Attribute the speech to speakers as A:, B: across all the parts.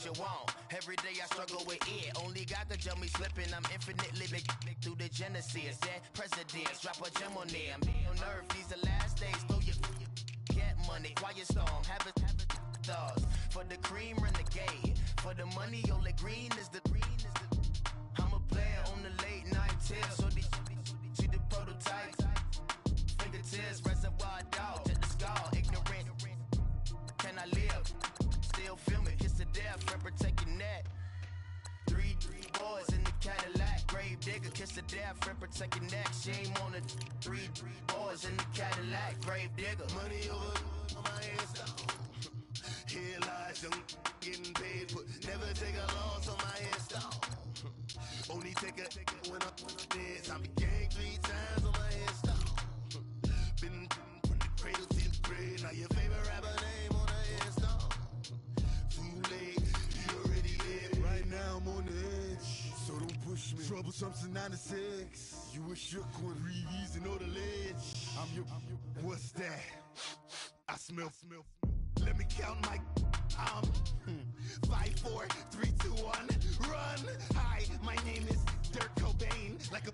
A: what you want. Every day I struggle with it. Only God could jump me slipping. I'm infinitely big through the Genesis. Dead presidents, drop a gem on there. I'm on earth, these the last days. Throw your get money, quiet storm, have it thoughts. For the cream, renegade. For the money, only green is the green is the. I'm a player on the late night tips. So these see the prototype. Fingertips, reservoir dog, check the skull, ignorant. Can I live? Still film it, kiss to death, friend protect your neck. Three boys in the Cadillac, grave digger, kiss to death, friend protect your neck. Shame on the three boys in the Cadillac, grave digger. Money over on my hairstyle. Here lies young, getting paid, but never take a loss on my hairstyle. Only take a when I'm dead. I be gang 3 times on my hairstyle. Been from the cradle to the grave. Now your favorite rapper name on the hairstyle. Too late, you already live. Right now I'm on the edge, so don't push me. Troublesome to 96. You a shook one, breathe easy, know the ledge. I'm your, what's that? I smell. Let me count my 5, 4, 3, 2, 1, run. Hi, my name is Dirk Cobain. Like a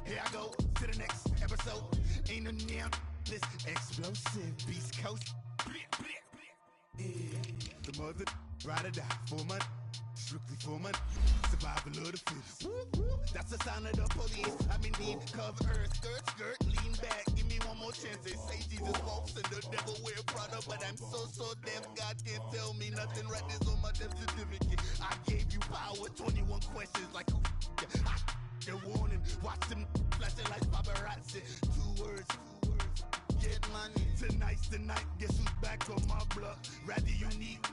A: here I go to the next episode. Ain't no damn this explosive Beast Coast. Yeah. The mother ride or die for money. Strictly for money, survival of the fittest. That's the sign of the police. I'm in need, cover earth, skirt, lean back. Give me one more chance. They say Jesus walks and the devil wear Prada, but I'm so deaf. God can't tell me nothing. Right this on my death certificate. I gave you power. 21 questions like who? They're warning. Watch them flashing like paparazzi. 2 words. Get money. Tonight's the night. Guess who's back on my block? Rather unique.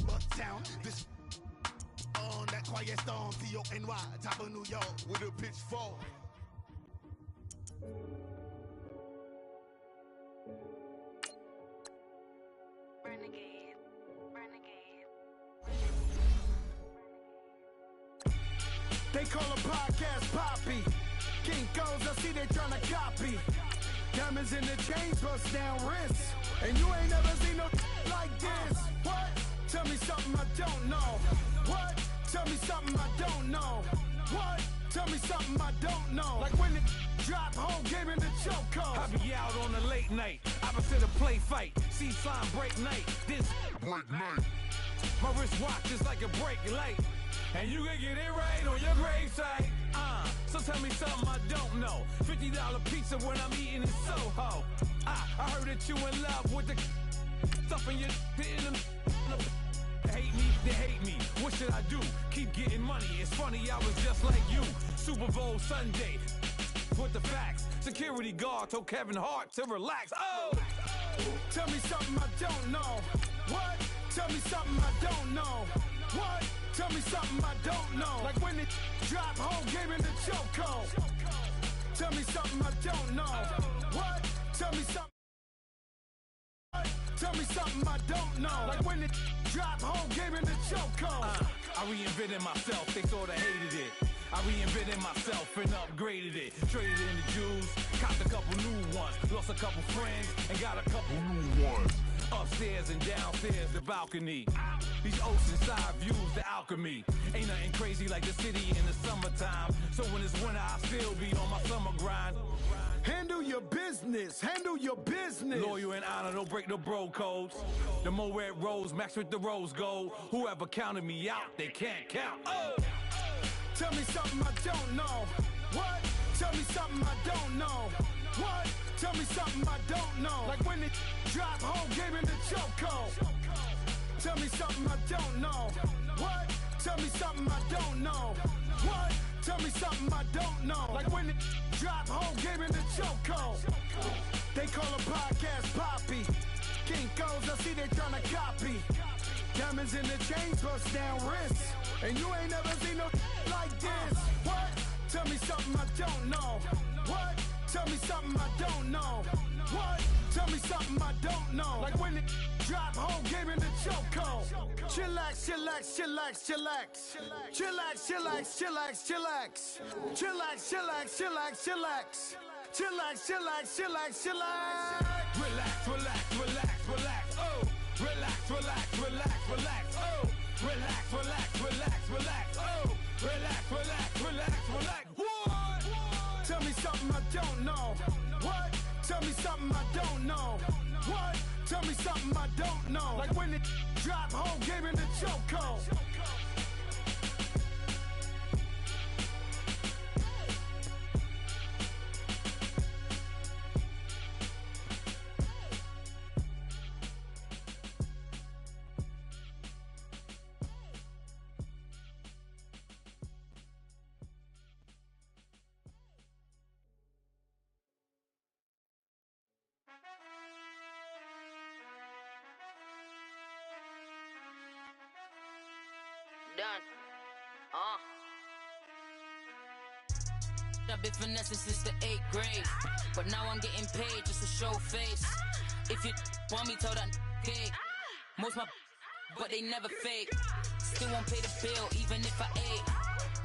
A: Bucktown. This. On that quiet storm, T-O-N-Y, top of New York, with a pitchfork.
B: Renegade.
C: They call a podcast Poppy. Kinkos, I see they tryna copy. Diamonds in the chains, bust down wrists. And you ain't never seen no like this. What? Tell me something I don't know. What? Tell me something I don't know. What? Tell me something I don't know. Like when it drop, whole game in the chokehold.
D: I be out on a late night, opposite a play fight. See sign break night, this break night. My wrist watch is like a break light. And you can get it right on your gravesite. So tell me something I don't know. $50 pizza when I'm eating in Soho. I heard that you in love with the stuff in your hate me, they hate me. What should I do? Keep getting money. It's funny, I was just like you. Super Bowl Sunday. With the facts. Security guard told Kevin Hart to relax. Oh!
C: Tell me something I don't know. What? Tell me something I don't know. What? Tell me something I don't know. Like when it drop, whole game in the chokehold. Tell me something I don't know. What? Tell me something. Tell me something I don't know. Like when it drop, whole game in the chokehold.
D: I reinvented myself, they sorta hated it. I reinvented myself and upgraded it. Traded in the Jews, copped a couple new ones. Lost a couple friends and got a couple new ones. Upstairs and downstairs, the balcony. These oceanside views, the alchemy. Ain't nothing crazy like the city in the summertime. So when it's winter, I still be on my summer grind.
C: Handle your business, handle your business.
D: Loyal and honor, don't break no bro codes. The Moet Rose, max with the rose gold. Whoever counted me out, they can't count. Oh!
C: Tell me something I don't know. What? Tell me something I don't know. What? Tell me something I don't know. Like when it drop, whole game in the chokehold. Tell me something I don't know. What? Tell me something I don't know. What? Tell me something I don't know. Like when it drop, whole game in the chokehold. They call a podcast Poppy. Kinkos, I see they tryna copy. Diamonds in the chains, bust down wrists. And you ain't never seen no like this. What? Tell me something I don't know. What? Tell me something I don't know. What? Tell me something I don't know. Like when it drop, whole game in the chokehold. Chillax, chillax, chillax, chillax. Chillax, chillax, chillax, chillax. Chillax, chillax, chillax, chillax. Chillax, chillax, chillax, chillax.
D: Relax, relax, relax, relax, oh. Relax, relax, relax, relax, oh. Relax, relax, relax, relax. Oh, relax, relax, relax, relax. What?
C: Tell me something I don't know. What? Tell me something I don't know. What? Tell me something I don't know. Like when it drop, whole game in the chokehold.
E: Done. I've been finessing since the 8th grade, but now I'm getting paid just to show face. If you want me, tell that cake. Most my but they never fake. Still won't pay the bill, even if I ate.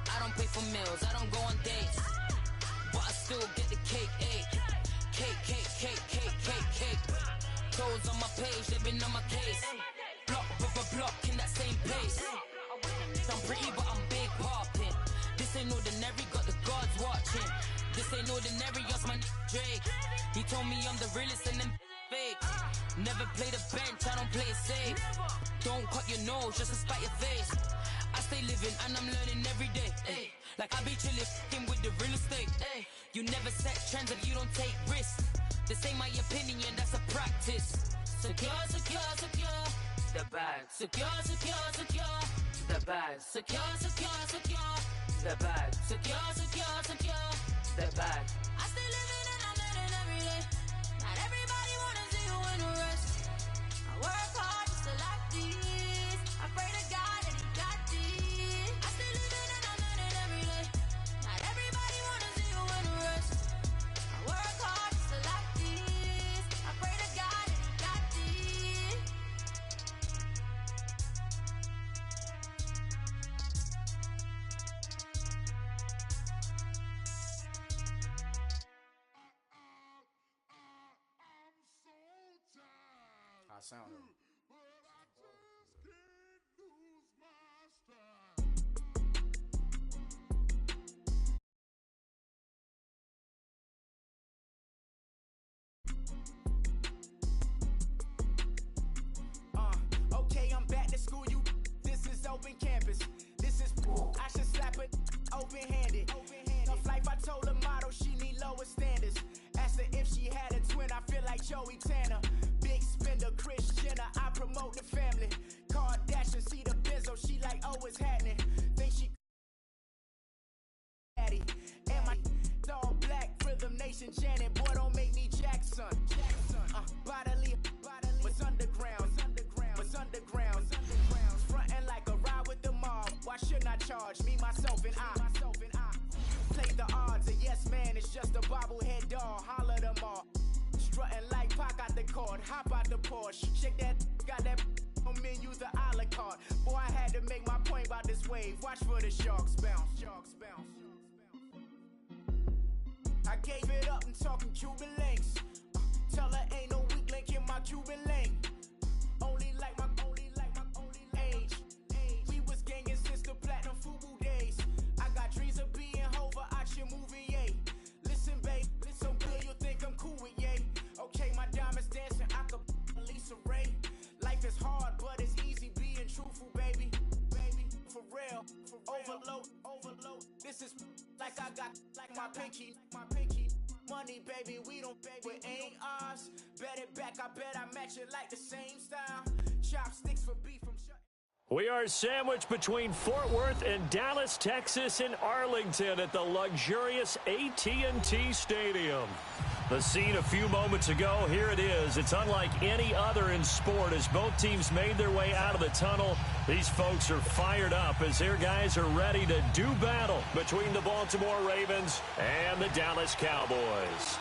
E: I don't pay for meals, I don't go on dates, but I still get the cake, cake, cake, cake, cake, cake, cake. Toes on my page, they've been on my case. Block, block in that same pace. I'm pretty, but I'm big popping. This ain't ordinary, got the gods watching. This ain't ordinary, that's my Drake. He told me I'm the realest and them fake. Never play the bench, I don't play it safe. Don't cut your nose just to spite your face. I stay living and I'm learning every day. Ay. Like I be chillin' with the real estate. Ay. You never set trends if you don't take risks. This ain't my opinion, that's a practice. Secure, secure, secure the bag. Secure, secure, secure the bag. Secure, secure, secure the bag. Secure, secure, secure the bag. I stay living and I'm learning every day. Not everybody wanna see you in the rest. I work hard just to like this. I pray to God that he got this. I stay living and I'm learning every day. Not everybody wanna see you in the rest. I work hard just to like this. I pray to God that he got this.
F: How I sound though?
G: Okay, I'm back to school, you. This is open campus. This is, I should slap it open-handed. Tough life, I told her motto, she need lower standards. Asked her if she had a twin, I feel like Joey Tanner. Big spender, Chris Jenner, I promote the family. Kardashian, see the Benzo, she like, oh, it's happening. Think she daddy. And my all black, Rhythm Nation, Janet, boy, don't make me Jackson. Bodily, what's underground, what's underground. Frontin' like a ride with the mob. Why shouldn't I charge me, myself, and I? Play the odds, a yes man is just a bobblehead doll. Holler them all. Strutting like Pac out the court, hop out the Porsche. Shake that, got that on menu, the a la carte. Boy, I had to make my point about this wave. Watch for the sharks bounce, sharks bounce. I gave it up and talking Cuban links. Tell her ain't no weak link in my Cuban link. Only like my age. We was gangin' since the platinum FUBU days. I got dreams of being Hova out your movie, yay. Listen, babe, listen good, you'll think I'm cool with yay. Okay, my diamonds dancing, I could Lisa Ray. Life is hard, but it's easy being truthful, baby. Baby, for real. Overload. This is like I got like my pinky. Money, baby, we don't pay, it ain't ours. Bet it back, I bet I match it like the same style. Chopsticks for beef from shut.
H: We are sandwiched between Fort Worth and Dallas, Texas, and Arlington at the luxurious AT&T Stadium. The scene a few moments ago, here it is. It's unlike any other in sport as both teams made their way out of the tunnel. These folks are fired up as their guys are ready to do battle between the Baltimore Ravens and the Dallas Cowboys.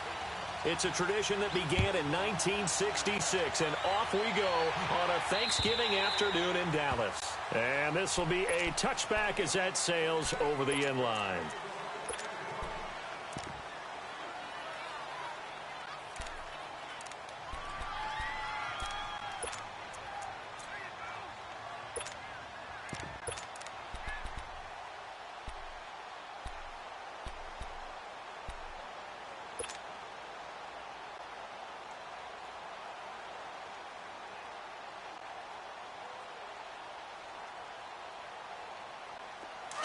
H: It's a tradition that began in 1966, and off we go on a Thanksgiving afternoon in Dallas. And this will be a touchback as that sails over the end line.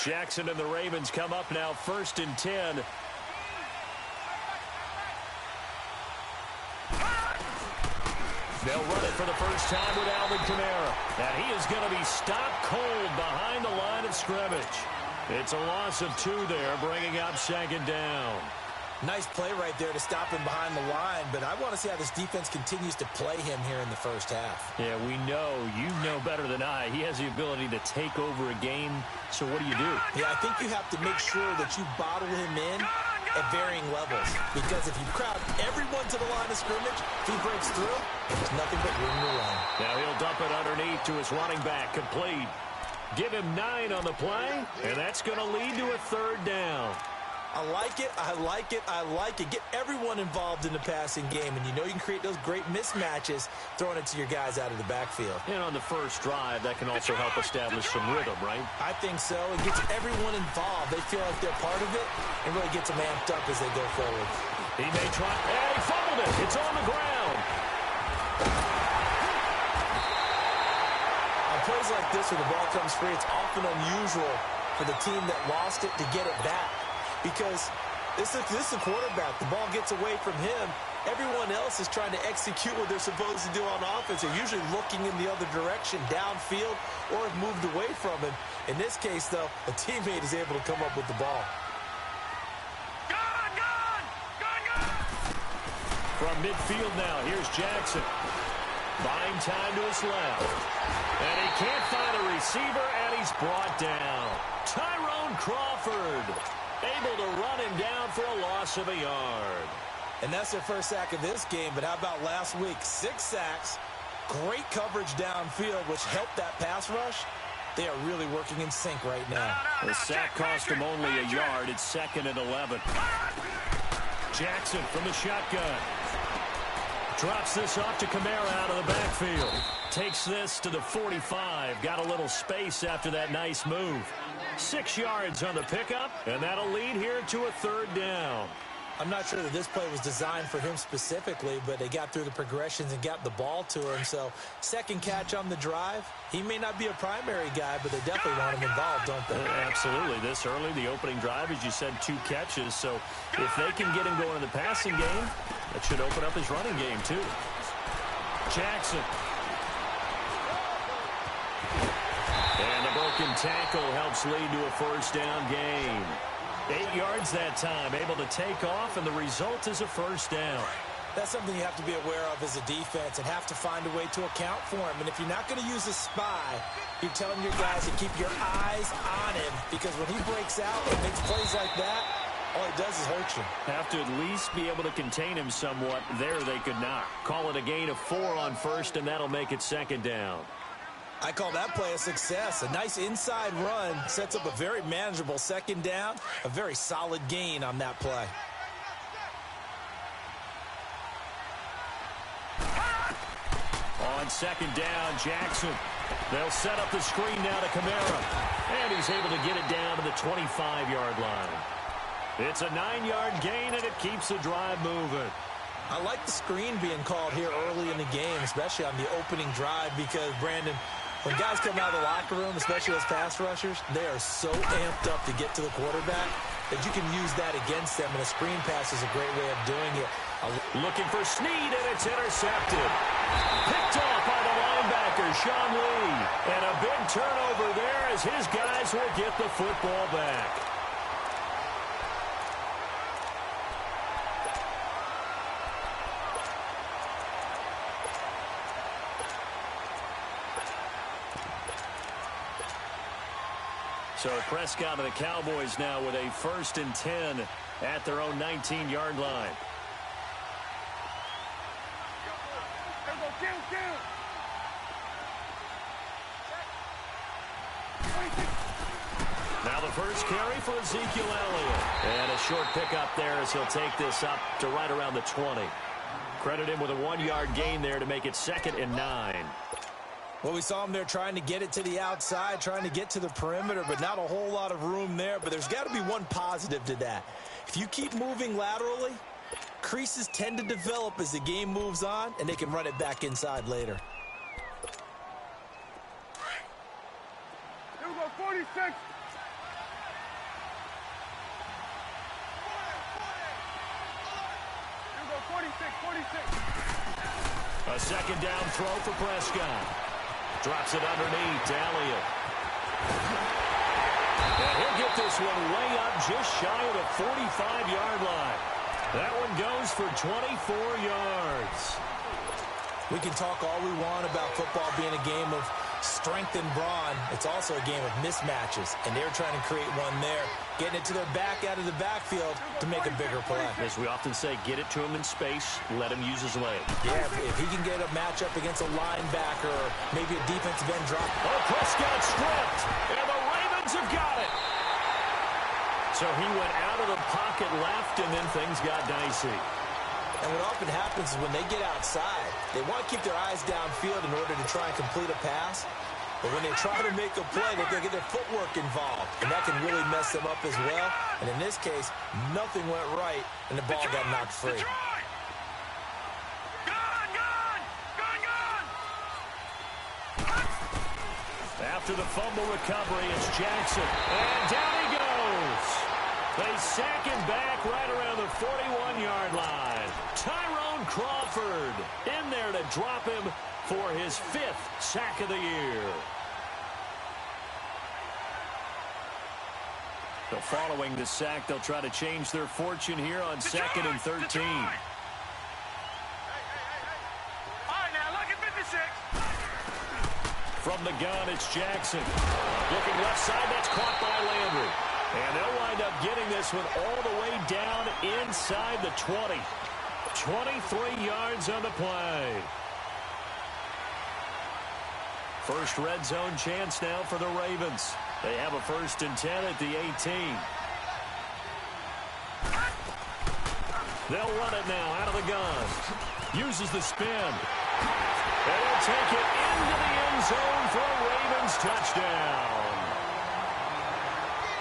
H: Jackson and the Ravens come up now 1st and 10. They'll run it for the first time with Alvin Kamara. And he is going to be stopped cold behind the line of scrimmage. It's a loss of 2 there, bringing up 2nd down.
F: Nice play right there to stop him behind the line, but I want to see how this defense continues to play him here in the first half.
H: Yeah, we know. You know better than I. He has the ability to take over a game, so what do you do?
F: Yeah, I think you have to make sure that you bottle him in at varying levels, because if you crowd everyone to the line of scrimmage, if he breaks through, there's nothing but room to run.
H: Now he'll dump it underneath to his running back, complete. Give him 9 on the play, and that's going to lead to a 3rd down.
F: I like it, I like it, I like it. Get everyone involved in the passing game, and you know you can create those great mismatches throwing it to your guys out of the backfield.
H: And on the first drive, that can also help establish some rhythm, right?
F: I think so. It gets everyone involved. They feel like they're part of it, and really gets them amped up as they go forward.
H: He may try, and he fumbled it. It's on the ground.
F: On plays like this where the ball comes free, it's often unusual for the team that lost it to get it back. Because this is a quarterback. The ball gets away from him. Everyone else is trying to execute what they're supposed to do on offense. They're usually looking in the other direction, downfield, or have moved away from him. In this case, though, a teammate is able to come up with the ball.
H: From midfield now, here's Jackson. Buying time to his left. And he can't find a receiver, and he's brought down. Tyrone Crawford able to run him down for a loss of a yard.
F: And that's their first sack of this game, but how about last week? 6 sacks, great coverage downfield, which helped that pass rush. They are really working in sync right now.
H: The sack cost him only a yard. It's 2nd and 11. Jackson from the shotgun. Drops this off to Kamara out of the backfield. Takes this to the 45. Got a little space after that nice move. 6 yards on the pickup, and that'll lead here to a 3rd down.
F: I'm not sure that this play was designed for him specifically, but they got through the progressions and got the ball to him. So, second catch on the drive. He may not be a primary guy, but they definitely want him involved, don't they?
H: Absolutely. This early, the opening drive, as you said, 2 catches. So, if they can get him going in the passing game, that should open up his running game, too. Jackson. And the broken tackle helps lead to a 1st down gain. 8 yards that time, able to take off, and the result is a 1st down.
F: That's something you have to be aware of as a defense and have to find a way to account for him. And if you're not going to use a spy, you're telling your guys to keep your eyes on him, because when he breaks out and makes plays like that, all he does is hurt you.
H: Have to at least be able to contain him somewhat. There they could not. Call it a gain of 4 on 1st, and that'll make it 2nd down.
F: I call that play a success. A nice inside run sets up a very manageable 2nd down. A very solid gain on that play.
H: On 2nd down, Jackson. They'll set up the screen now to Kamara. And he's able to get it down to the 25-yard line. It's a 9-yard gain, and it keeps the drive moving.
F: I like the screen being called here early in the game, especially on the opening drive, because, Brandon, when guys come out of the locker room, especially as pass rushers, they are so amped up to get to the quarterback that you can use that against them, and a screen pass is a great way of doing it.
H: Looking for Snead, and it's intercepted. Picked off by the linebacker, Sean Lee. And a big turnover there as his guys will get the football back. So Prescott and the Cowboys now with a 1st and 10 at their own 19-yard line. Now the first carry for Ezekiel Elliott. And a short pickup there as he'll take this up to right around the 20. Credit him with a 1-yard gain there to make it 2nd and 9.
F: Well, we saw him there trying to get it to the outside, trying to get to the perimeter, but not a whole lot of room there. But there's got to be one positive to that. If you keep moving laterally, creases tend to develop as the game moves on, and they can run it back inside later.
C: Here we go, 46.
H: A second down throw for Prescott. Drops it underneath to Elliott. And he'll get this one way up just shy of the 45-yard line. That one goes for 24 yards.
F: We can talk all we want about football being a game of strength and brawn. It's also a game of mismatches, and they're trying to create one there, getting it to their back out of the backfield to make a bigger play.
H: As we often say, get it to him in space, let him use his leg.
F: Yeah, if he can get a matchup against a linebacker or maybe a defensive end drop.
H: Oh, Prescott stripped, and the Ravens have got it. So he went out of the pocket left, and then things got dicey.
F: And what often happens is when they get outside, they want to keep their eyes downfield in order to try and complete a pass. But when they try to make a play, they can get their footwork involved. And that can really mess them up as well. And in this case, nothing went right, and the ball got knocked free.
H: After the fumble recovery, it's Jackson. And down he goes. They sack him back right around the 41-yard line. Tyrone Crawford in there to drop him for his 5th sack of the year. So following the sack, they'll try to change their fortune here on 2nd and 13.
C: All right, now look at 56.
H: From the gun, it's Jackson. Looking left side, that's caught by Landry. And they'll wind up getting this one all the way down inside the 20. 23 yards on the play. First red zone chance now for the Ravens. They have a 1st and 10 at the 18. They'll run it now out of the gun. Uses the spin. And they'll take it into the end zone for a Ravens touchdown.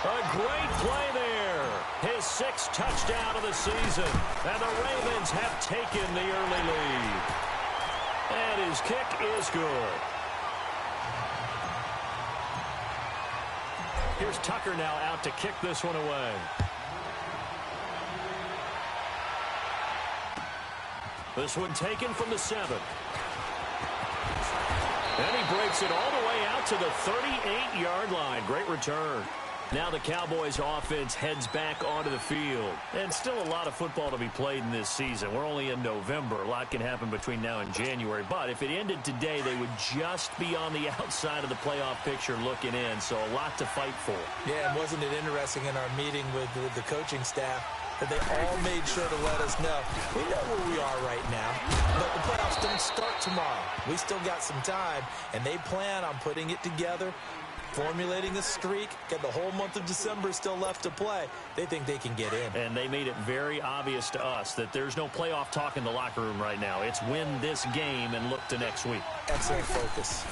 H: A great play there. His 6th touchdown of the season. And the Ravens have taken the early lead. And his kick is good. Here's Tucker now out to kick this one away. This one taken from the 7. And he breaks it all the way out to the 38-yard line. Great return. Now the Cowboys offense heads back onto the field. And still a lot of football to be played in this season. We're only in November. A lot can happen between now and January. But if it ended today, they would just be on the outside of the playoff picture looking in. So a lot to fight for.
F: Yeah, and wasn't it interesting in our meeting with the coaching staff that they all made sure to let us know. We know where we are right now, but the playoffs don't start tomorrow. We still got some time, and they plan on putting it together, formulating a streak, got the whole month of December still left to play. They think they can get in.
H: And they made it very obvious to us that there's no playoff talk in the locker room right now. It's win this game and look to next week.
F: Excellent focus.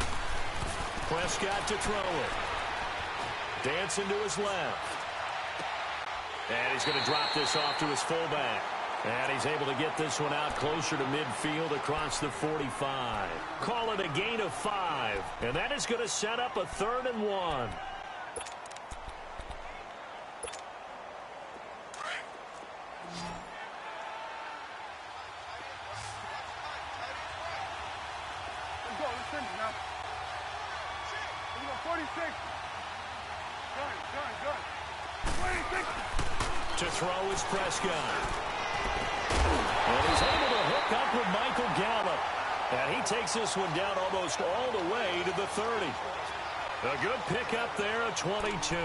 H: Prescott to throw it. Dancing to his left. And he's going to drop this off to his fullback. And he's able to get this one out closer to midfield across the 45. Call it a gain of 5. And that is going to set up a 3rd and 1.
C: Let's go. Let's finish now. Let's go. 46. Good. 26.
H: To throw is Prescott. And he's able to hook up with Michael Gallup. And he takes this one down almost all the way to the 30. A good pickup there at 22.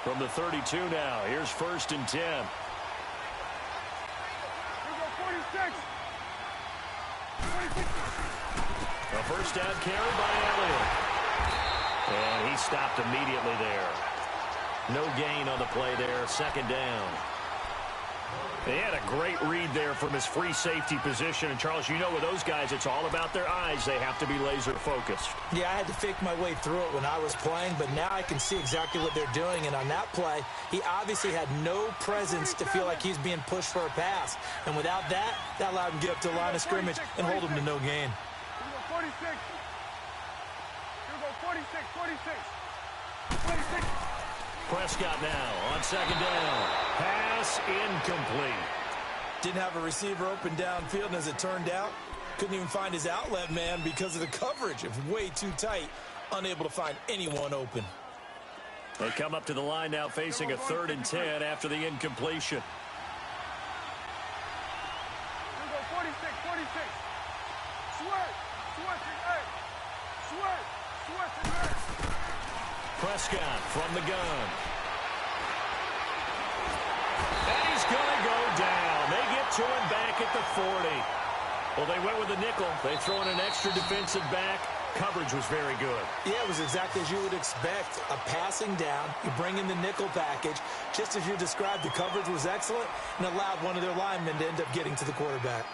H: From the 32 now, here's 1st and 10.
C: Here we go. 46. 26.
H: A first down carry by Elliott. And he stopped immediately there. No gain on the play there. 2nd down. They had a great read there from his free safety position. And, Charles, you know with those guys, it's all about their eyes. They have to be laser focused.
F: Yeah, I had to fake my way through it when I was playing, but now I can see exactly what they're doing. And on that play, he obviously had no presence to feel like he's being pushed for a pass. And without that, that allowed him to get up to the line of scrimmage and hold him to no gain.
C: Here we go. 46. Here we go. 46. 46. 26.
H: Prescott now on second down. Pass incomplete.
F: Didn't have a receiver open downfield, and as it turned out, couldn't even find his outlet man because of the coverage. It was way too tight, unable to find anyone open.
H: They come up to the line now facing a 3rd and 10 after the incompletion.
C: Here we go, 46.
H: Prescott from the gun. And he's going to go down. They get to him back at the 40. Well, they went with the nickel. They throw in an extra defensive back. Coverage was very good.
F: Yeah, it was exactly as you would expect. A passing down, you bring in the nickel package. Just as you described, the coverage was excellent and allowed one of their linemen to end up getting to the quarterback.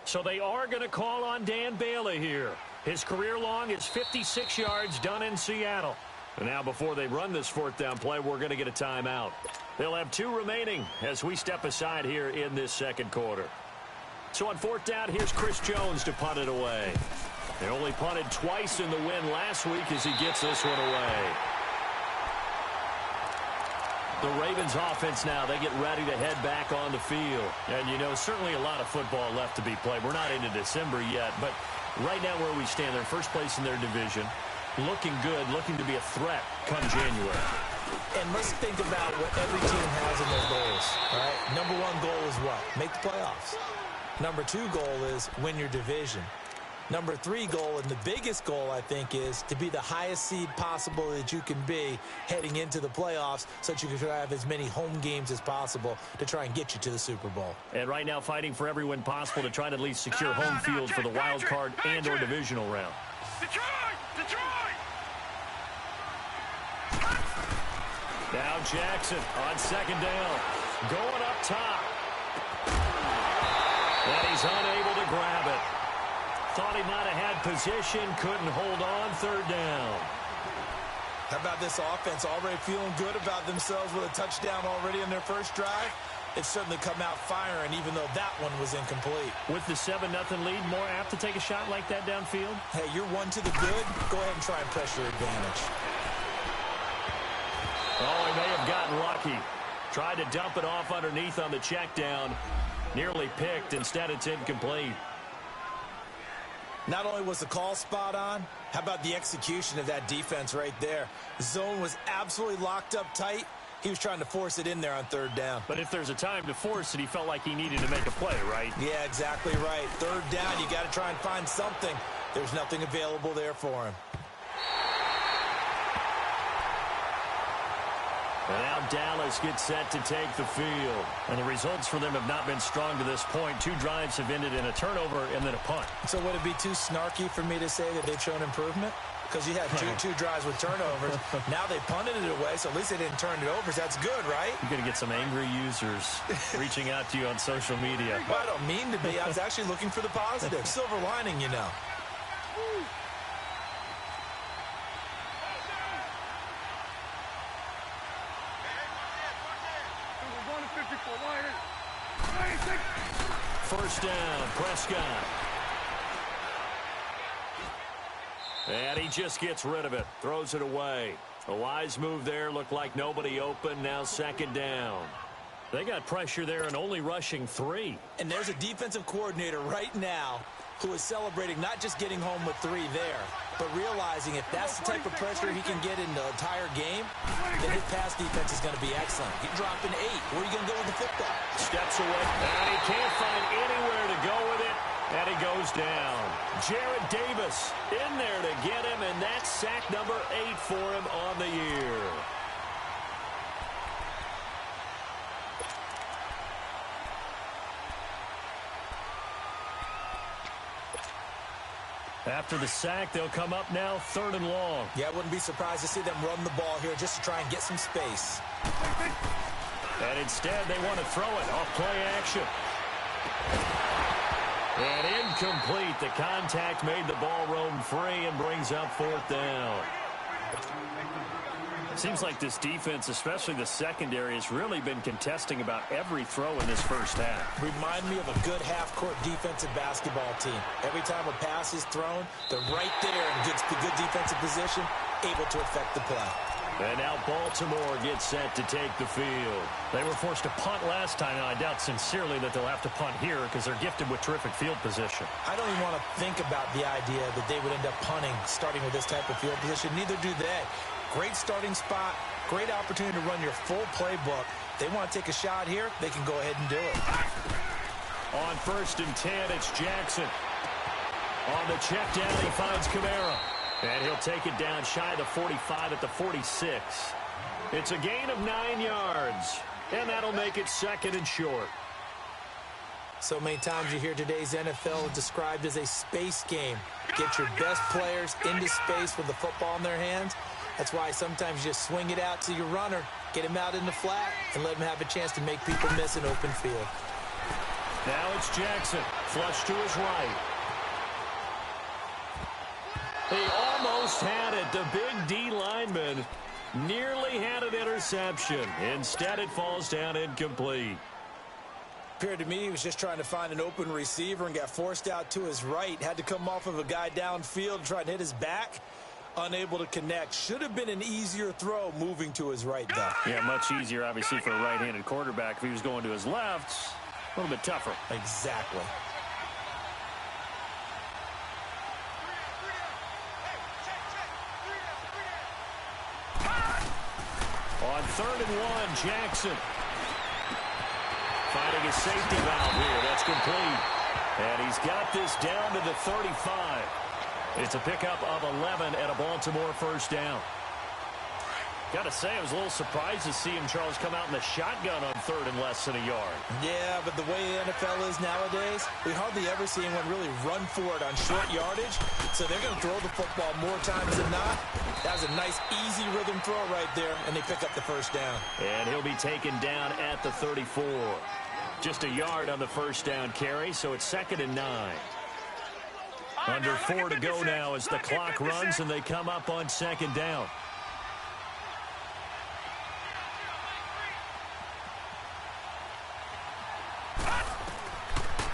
H: So they are going to call on Dan Bailey here. His career long is 56 yards done in Seattle. And now before they run this 4th down play, we're going to get a timeout. They'll have 2 remaining as we step aside here in this 2nd quarter. So on 4th down, here's Chris Jones to punt it away. They only punted twice in the win last week as he gets this one away. The Ravens offense now, they get ready to head back on the field. And, you know, certainly a lot of football left to be played. We're not into December yet, but right now where we stand, they're first place in their division. Looking good, looking to be a threat come January.
F: And let's think about what every team has in their goals, right? Number 1 goal is what? Make the playoffs. Number 2 goal is win your division. Number 3 goal, and the biggest goal, I think, is to be the highest seed possible that you can be heading into the playoffs so that you can have as many home games as possible to try and get you to the Super Bowl.
H: And right now fighting for every win possible to try to at least secure home field for the wild card and or divisional round.
C: Detroit!
H: Now Jackson on second down. Going up top. And he's unable to grab it. Thought he might have had position, couldn't hold on, 3rd down.
F: How about this offense already feeling good about themselves with a touchdown already in their first drive? They've certainly come out firing, even though that one was incomplete.
H: With the 7-0 lead, more apt to take a shot like that downfield?
F: Hey, you're 1 to the good. Go ahead and try and press your advantage.
H: Oh, he may have gotten lucky. Tried to dump it off underneath on the check down. Nearly picked. Instead, it's incomplete.
F: Not only was the call spot on, how about the execution of that defense right there? The zone was absolutely locked up tight. He was trying to force it in there on 3rd down.
H: But if there's a time to force it, he felt like he needed to make a play, right?
F: Yeah, exactly right. 3rd down, you got to try and find something. There's nothing available there for him.
H: And now Dallas gets set to take the field. And the results for them have not been strong to this point. 2 drives have ended in a turnover and then a punt.
F: So would it be too snarky for me to say that they've shown improvement? Because you had two drives with turnovers. Now they punted it away, so at least they didn't turn it over. So that's good, right?
H: You're going to get some angry users reaching out to you on social media.
F: Well, I don't mean to be. I was actually looking for the positive. Silver lining, you know.
H: First down, Prescott. And he just gets rid of it, throws it away. A wise move there, looked like nobody open, now 2nd down. They got pressure there and only rushing 3.
F: And there's a defensive coordinator right now who is celebrating not just getting home with 3 there, but realizing if that's the type of pressure he can get in the entire game, then his pass defense is going to be excellent. You're dropping 8. Where are you going to go with the football?
H: Steps away, and he can't find anywhere to go with it, and he goes down. Jared Davis in there to get him, and that's sack number 8 for him on the year. After the sack, they'll come up now 3rd and long.
F: Yeah, I wouldn't be surprised to see them run the ball here just to try and get some space.
H: And instead, they want to throw it off play action. And incomplete. The contact made the ball roam free and brings up 4th down. Seems like this defense, especially the secondary, has really been contesting about every throw in this first half.
F: Remind me of a good half-court defensive basketball team. Every time a pass is thrown, they're right there in good defensive position, able to affect the play.
H: And now Baltimore gets set to take the field. They were forced to punt last time, and I doubt sincerely that they'll have to punt here because they're gifted with terrific field position.
F: I don't even want to think about the idea that they would end up punting starting with this type of field position. Neither do they. Great starting spot, great opportunity to run your full playbook. They want to take a shot here, they can go ahead and do it.
H: On 1st and 10, it's Jackson. On the check down, he finds Kamara. And he'll take it down shy of the 45 at the 46. It's a gain of 9 yards. And that'll make it 2nd and short.
F: So many times you hear today's NFL described as a space game. Get your best players into space with the football in their hands. That's why sometimes you just swing it out to your runner, get him out in the flat, and let him have a chance to make people miss an open field.
H: Now it's Jackson, flush to his right. He almost had it. The big D lineman nearly had an interception. Instead, it falls down incomplete.
F: Appeared to me he was just trying to find an open receiver and got forced out to his right. Had to come off of a guy downfield and try to hit his back. Unable to connect. Should have been an easier throw moving to his right, though.
H: Yeah, much easier, obviously, for a right-handed quarterback. If he was going to his left, a little bit tougher.
F: Exactly.
H: On 3rd and 1, Jackson. Finding his safety valve here. That's complete. And he's got this down to the 35. It's a pickup of 11 at a Baltimore 1st down. Got to say, I was a little surprised to see him, Charles, come out in the shotgun on 3rd and less than a yard.
F: Yeah, but the way the NFL is nowadays, we hardly ever see anyone really run for it on short yardage. So they're going to throw the football more times than not. That was a nice, easy rhythm throw right there, and they pick up the 1st down.
H: And he'll be taken down at the 34. Just a yard on the 1st down carry, so it's 2nd and 9. Under 4 to go now as the clock runs and they come up on 2nd down.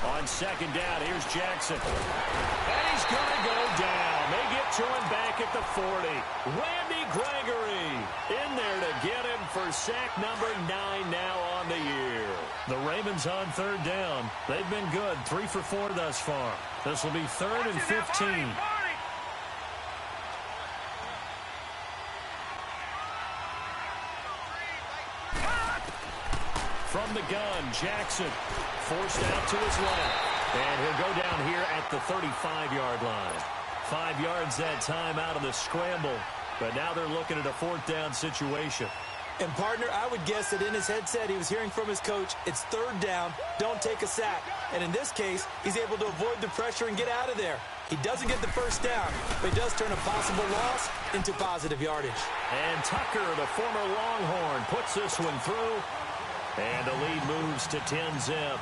H: On 2nd down, here's Jackson. And he's going to go down. They get to him back at the 40. Randy Gregory in there to get him for sack number 9 now on the year. The Ravens on 3rd down. They've been good, 3 for 4 thus far. This will be 3rd and 15. From the gun, Jackson forced out to his left. And he'll go down here at the 35-yard line. 5 yards that time out of the scramble. But now they're looking at a 4th down situation.
F: And, partner, I would guess that in his headset he was hearing from his coach, it's 3rd down, don't take a sack. And in this case, he's able to avoid the pressure and get out of there. He doesn't get the 1st down, but he does turn a possible loss into positive yardage.
H: And Tucker, the former Longhorn, puts this one through. And the lead moves to 10-zip.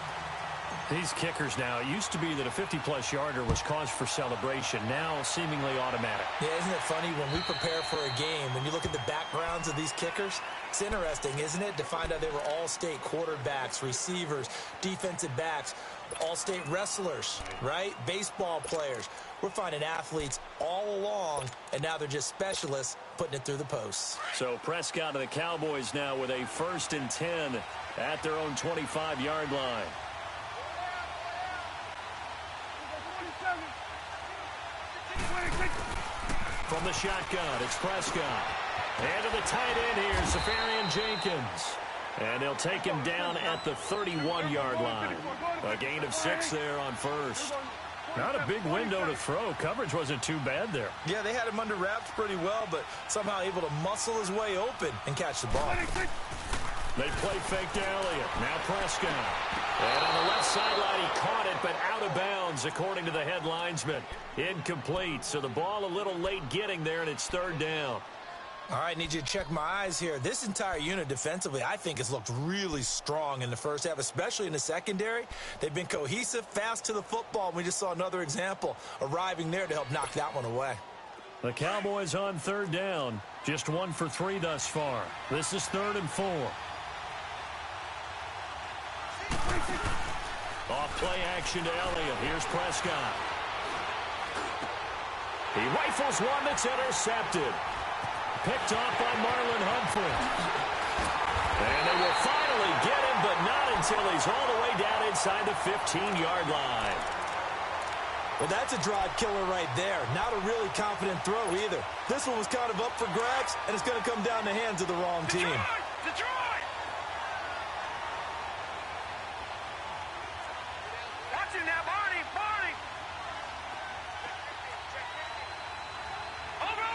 H: These kickers now, it used to be that a 50-plus yarder was cause for celebration. Now seemingly automatic.
F: Yeah, isn't it funny when we prepare for a game, when you look at the backgrounds of these kickers, it's interesting, isn't it, to find out they were all-state quarterbacks, receivers, defensive backs, all-state wrestlers, right? Baseball players. We're finding athletes all along, and now they're just specialists putting it through the posts.
H: So Prescott and the Cowboys now with a 1st and 10 at their own 25-yard line. From the shotgun, it's Prescott. And to the tight end here, Safarian Jenkins. And they'll take him down at the 31-yard line. A gain of 6 there on 1st. Not a big window to throw. Coverage wasn't too bad there.
F: Yeah, they had him under wraps pretty well, but somehow able to muscle his way open and catch the ball.
H: They play fake to Elliott. Now Prescott. And on the left sideline, he caught it, but out of bounds, according to the head linesman. Incomplete. So the ball a little late getting there, and it's 3rd down.
F: All right, need you to check my eyes here. This entire unit defensively, I think, has looked really strong in the first half, especially in the secondary. They've been cohesive, fast to the football, and we just saw another example arriving there to help knock that one away.
H: The Cowboys on third down. Just 1 for 3 thus far. This is 3rd and 4. Off play action to Elliott. Here's Prescott. He rifles one that's intercepted. Picked off by Marlon Humphrey. And they will finally get him, but not until he's all the way down inside the 15-yard line.
F: Well, that's a drive killer right there. Not a really confident throw either. This one was kind of up for grabs, and it's going to come down the hands of the wrong team.
C: Detroit! Watch him now, Barney! Over!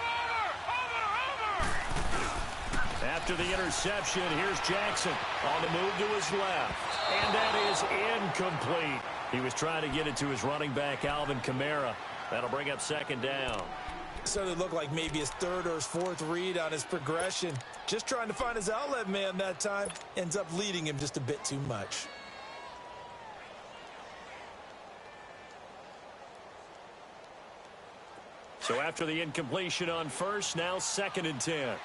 H: After the interception, here's Jackson on the move to his left. And that is incomplete. He was trying to get it to his running back, Alvin Kamara. That'll bring up 2nd down.
F: So it looked like maybe his 3rd or his 4th read on his progression. Just trying to find his outlet man that time. Ends up leading him just a bit too much.
H: So after the incompletion on first, now 2nd and 10.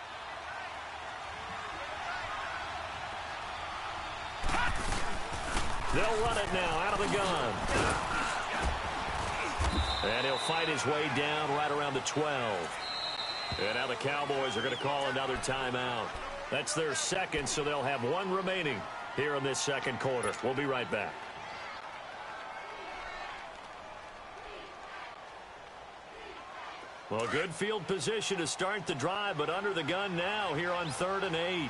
H: They'll run it now out of the gun. And he'll fight his way down right around the 12. And now the Cowboys are going to call another timeout. That's their 2nd, so they'll have 1 remaining here in this 2nd quarter. We'll be right back. Well, good field position to start the drive, but under the gun now here on 3rd and 8.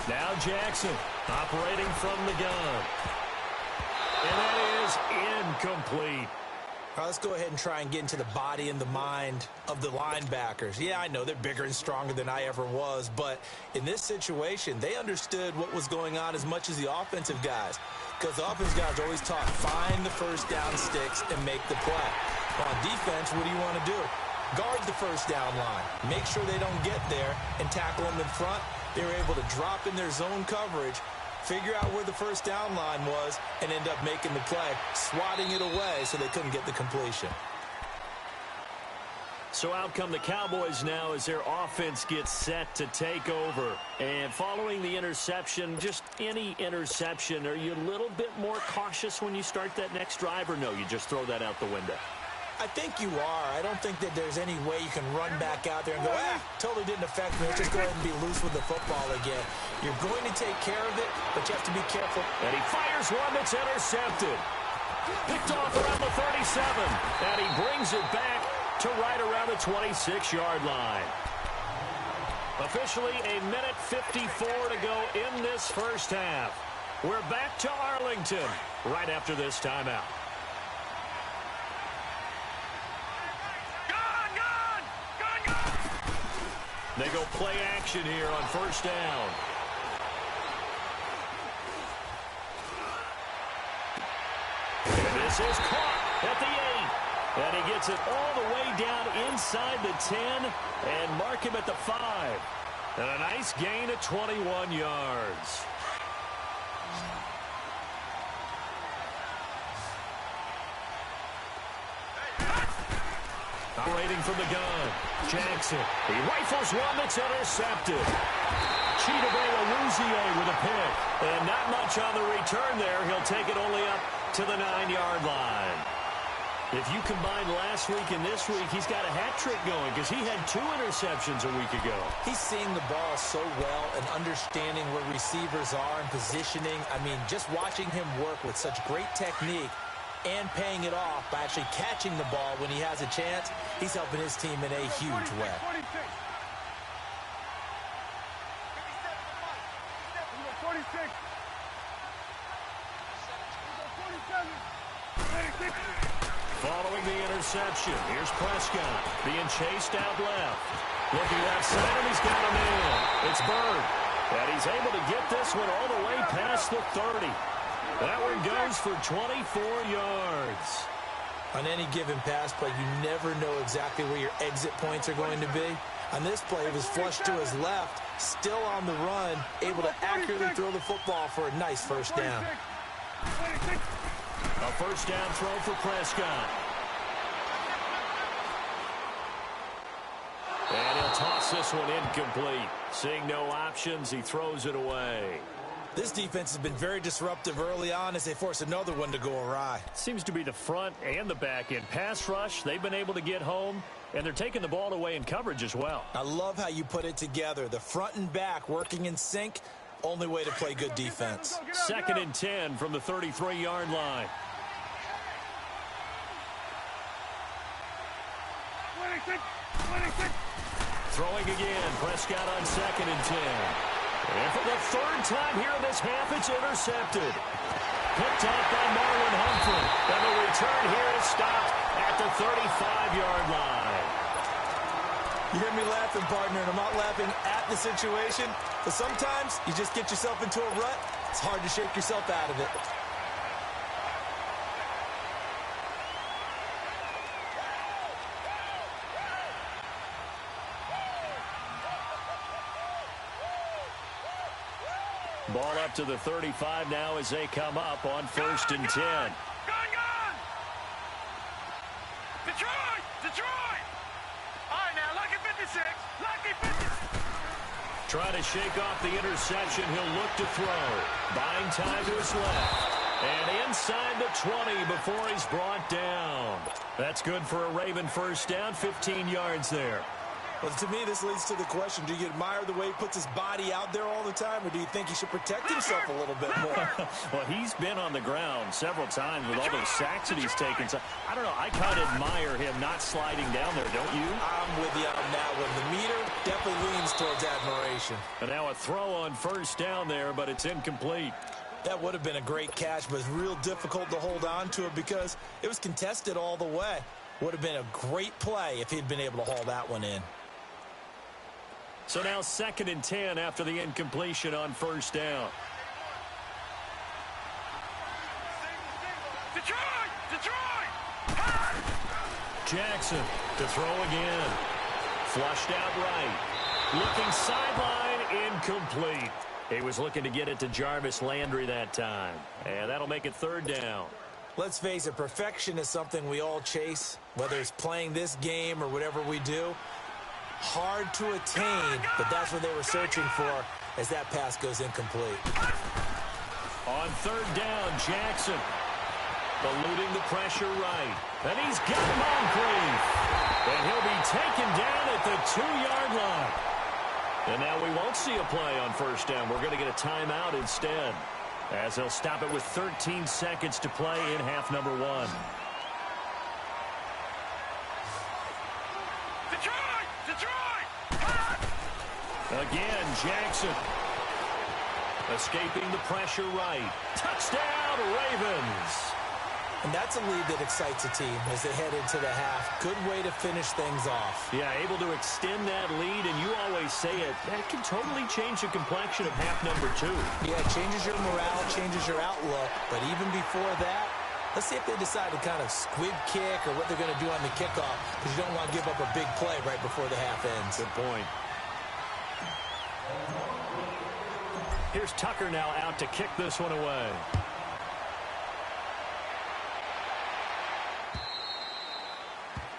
H: Now Jackson operating from the gun. And that is incomplete.
F: All right, let's go ahead and try and get into the body and the mind of the linebackers. Yeah, I know they're bigger and stronger than I ever was, but in this situation, they understood what was going on as much as the offensive guys. Because the offensive guys are always taught, find the first down sticks and make the play. On defense, what do you want to do? Guard the first down line. Make sure they don't get there and tackle them in front. They were able to drop in their zone coverage, figure out where the first down line was, and end up making the play, swatting it away so they couldn't get the completion.
H: So out come the Cowboys now as their offense gets set to take over. And following the interception, just any interception, are you a little bit more cautious when you start that next drive, or no, you just throw that out the window?
F: I think you are. I don't think that there's any way you can run back out there and go, totally didn't affect me. Let's just go ahead and be loose with the football again. You're going to take care of it, but you have to be careful.
H: And he fires one that's intercepted. Picked off around the 37. And he brings it back to right around the 26-yard line. Officially a minute 54 to go in this first half. We're back to Arlington right after this timeout. They go play action here on first down. And this is caught at the 8. And he gets it all the way down inside the 10 and mark him at the 5. And a nice gain of 21 yards. Operating from the gun, Jackson. He rifles one that's intercepted. Chidobe with a pick. And not much on the return there. He'll take it only up to the 9-yard line. If you combine last week and this week, he's got a hat trick going because he had 2 interceptions a week ago.
F: He's seeing the ball so well and understanding where receivers are and positioning. I mean, just watching him work with such great technique and paying it off by actually catching the ball when he has a chance, he's helping his team in a huge way.
H: Following the interception, here's Prescott being chased out left. Looking left side, and he's got a man. It's Bird. And he's able to get this one all the way past the 30. That one goes for 24 yards.
F: On any given pass play, you never know exactly where your exit points are going to be. On this play, he was flushed to his left, still on the run, able to accurately throw the football for a nice first down.
H: A first down throw for Prescott. And he'll toss this one incomplete. Seeing no options, he throws it away.
F: This defense has been very disruptive early on as they force another one to go awry.
H: Seems to be the front and the back end. Pass rush, they've been able to get home, and they're taking the ball away in coverage as well.
F: I love how you put it together. The front and back working in sync, only way to play good defense.
H: 2nd and 10 from the 33-yard line. Throwing again, Prescott on 2nd and 10. And for the 3rd time here in this half, it's intercepted. Picked off by Marlon Humphrey. And the return here is stopped at the 35-yard line.
F: You hear me laughing, partner, and I'm not laughing at the situation, but sometimes you just get yourself into a rut. It's hard to shake yourself out of it.
H: Ball up to the 35 now as they come up on 1st and 10.
C: Gone! Detroit! Detroit! All right, now, lucky 56. Lucky 56.
H: Trying to shake off the interception. He'll look to throw. Buying time to his left. And inside the 20 before he's brought down. That's good for a Raven first down, 15 yards there.
F: Well, to me, this leads to the question, do you admire the way he puts his body out there all the time, or do you think he should protect himself a little bit more?
H: Well, he's been on the ground several times with all those sacks that he's taken. So, I don't know. I kind of admire him not sliding down there, don't you?
F: I'm with you on that one. The meter definitely leans towards admiration.
H: And now a throw on first down there, but it's incomplete.
F: That would have been a great catch, but it's real difficult to hold on to it because it was contested all the way. Would have been a great play if he'd been able to haul that one in.
H: So now 2nd and 10 after the incompletion on first down.
C: Detroit! Detroit!
H: Jackson to throw again. Flushed out right. Looking sideline, incomplete. He was looking to get it to Jarvis Landry that time. And that'll make it 3rd down.
F: Let's face it, perfection is something we all chase, whether it's playing this game or whatever we do. Hard to attain, but that's what they were searching for as that pass goes incomplete.
H: On 3rd down, Jackson eluding the pressure right. And he's got Moncrief. And he'll be taken down at the 2-yard line. And now we won't see a play on first down. We're going to get a timeout instead, as they'll stop it with 13 seconds to play in half number 1. Again, Jackson escaping the pressure right. Touchdown, Ravens.
F: And that's a lead that excites a team as they head into the half. Good way to finish things off.
H: Yeah, able to extend that lead, and you always say it, that can totally change the complexion of half number 2.
F: Yeah, it changes your morale, changes your outlook. But even before that, let's see if they decide to kind of squib kick or what they're going to do on the kickoff, because you don't want to give up a big play right before the half ends.
H: Good point. Here's Tucker now out to kick this one away.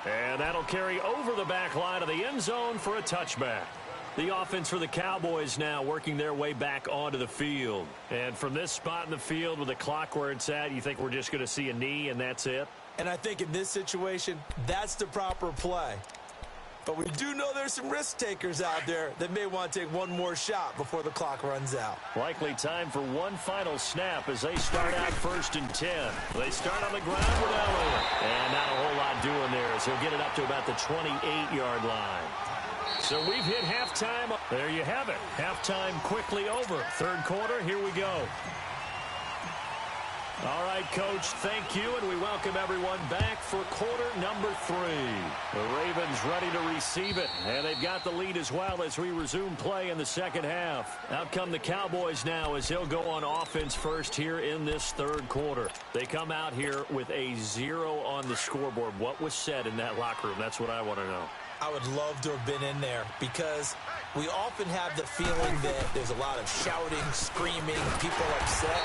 H: And that'll carry over the back line of the end zone for a touchback. The offense for the Cowboys now working their way back onto the field. And from this spot in the field with the clock where it's at, you think we're just going to see a knee and that's it?
F: And I think in this situation, that's the proper play. But we do know there's some risk takers out there that may want to take one more shot before the clock runs out.
H: Likely time for one final snap as they start out 1st and 10. They start on the ground with Elliott. And not a whole lot doing there as he'll get it up to about the 28-yard line. So we've hit halftime. There you have it. Halftime quickly over. 3rd quarter, here we go. All right, Coach, thank you, and we welcome everyone back for quarter number 3. The Ravens ready to receive it, and they've got the lead as well as we resume play in the second half. Out come the Cowboys now as they'll go on offense first here in this third quarter. They come out here with a 0 on the scoreboard. What was said in that locker room? That's what I want to know.
F: I would love to have been in there because we often have the feeling that there's a lot of shouting, screaming, people upset.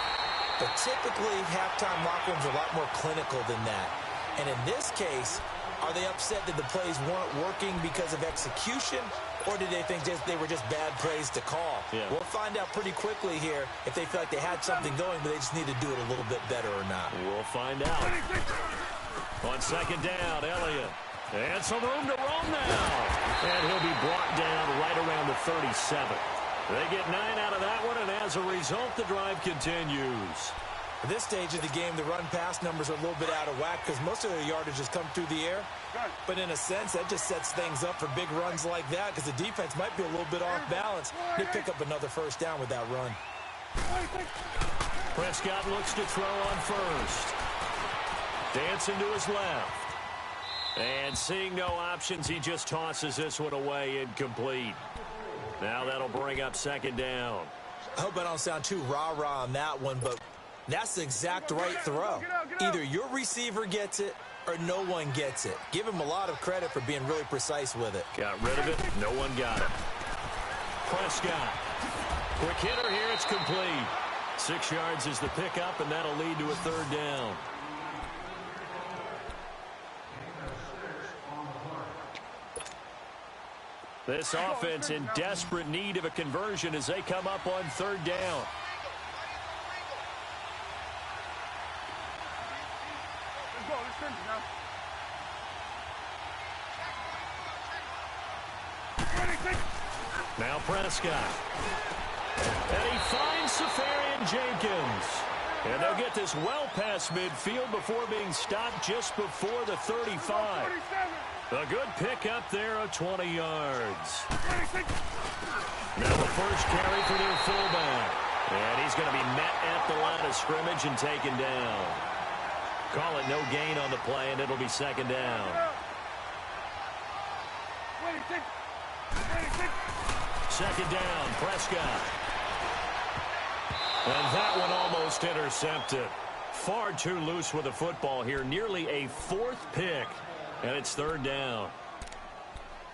F: But typically, halftime locker rooms are a lot more clinical than that. And in this case, are they upset that the plays weren't working because of execution, or did they think they were just bad plays to call?
H: Yeah.
F: We'll find out pretty quickly here if they feel like they had something going, but they just need to do it a little bit better or not.
H: We'll find out. On second down, Elliott. And some room to roam now. And he'll be brought down right around the 37. They get 9 out of that one, and as a result, the drive continues.
F: At this stage of the game, the run-pass numbers are a little bit out of whack because most of their yardage has come through the air. But in a sense, that just sets things up for big runs like that because the defense might be a little bit off balance. They pick up another first down with that run.
H: Prescott looks to throw on first. Dancing to his left. And seeing no options, he just tosses this one away, incomplete. Now that'll bring up second down.
F: I hope I don't sound too rah-rah on that one, but that's the exact right throw. Either your receiver gets it or no one gets it. Give him a lot of credit for being really precise with it.
H: Got rid of it. No one got it. Prescott. Quick hitter here. It's complete. 6 yards is the pickup, and that'll lead to a third down. This offense in desperate need of a conversion as they come up on third down. Now Prescott. And he finds Safarian Jenkins. And they'll get this well past midfield before being stopped just before the 35. A good pickup there of 20 yards. Now the first carry for their fullback. And he's going to be met at the line of scrimmage and taken down. Call it no gain on the play, and it'll be second down. Second down, Prescott. And that one almost intercepted. Far too loose with the football here. Nearly a 4th pick. And it's third down.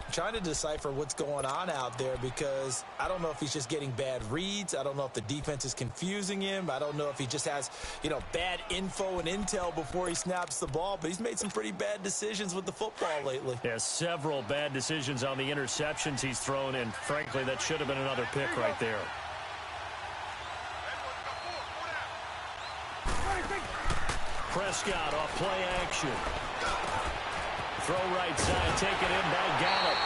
F: I'm trying to decipher what's going on out there because I don't know if he's just getting bad reads. I don't know if the defense is confusing him. I don't know if he just has, bad info and intel before he snaps the ball. But he's made some pretty bad decisions with the football lately.
H: Yeah, several bad decisions on the interceptions he's thrown, and frankly, that should have been another pick right there. Prescott off play action. Throw right side, taken in by Gallup.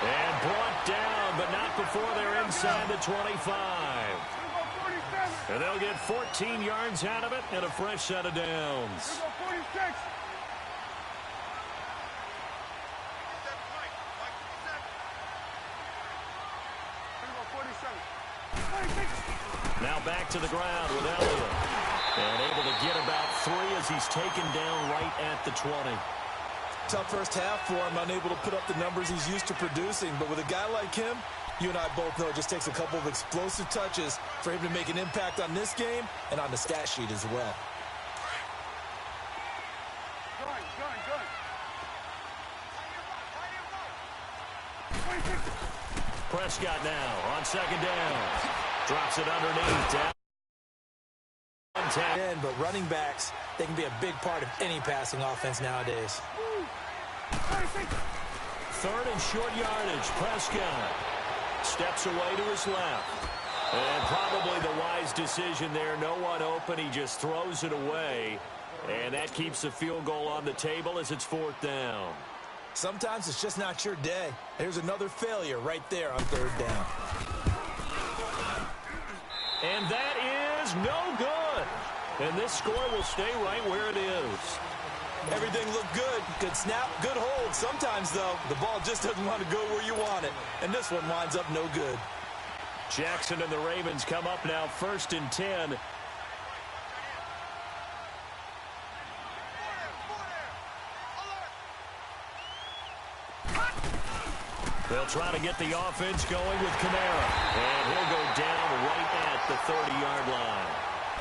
H: And brought down, but not before they're inside the 25. And they'll get 14 yards out of it and a fresh set of downs. Now back to the ground with Elliott. And able to get about 3 as he's taken down right at the 20.
F: Tough first half for him, unable to put up the numbers he's used to producing. But with a guy like him, you and I both know it just takes a couple of explosive touches for him to make an impact on this game and on the stat sheet as well.
H: Prescott now on second down. Drops it underneath. Down.
F: But running backs, they can be a big part of any passing offense nowadays.
H: Third and short yardage. Prescott steps away to his left. And probably the wise decision there. No one open. He just throws it away. And that keeps the field goal on the table as it's 4th down.
F: Sometimes it's just not your day. There's another failure right there on third down.
H: And that is no good. And this score will stay right where it is.
F: Everything looked good. Good snap, good hold. Sometimes, though, the ball just doesn't want to go where you want it. And this one winds up no good.
H: Jackson and the Ravens come up now 1st and 10. They'll try to get the offense going with Kamara. And he'll go down right at the 30-yard line.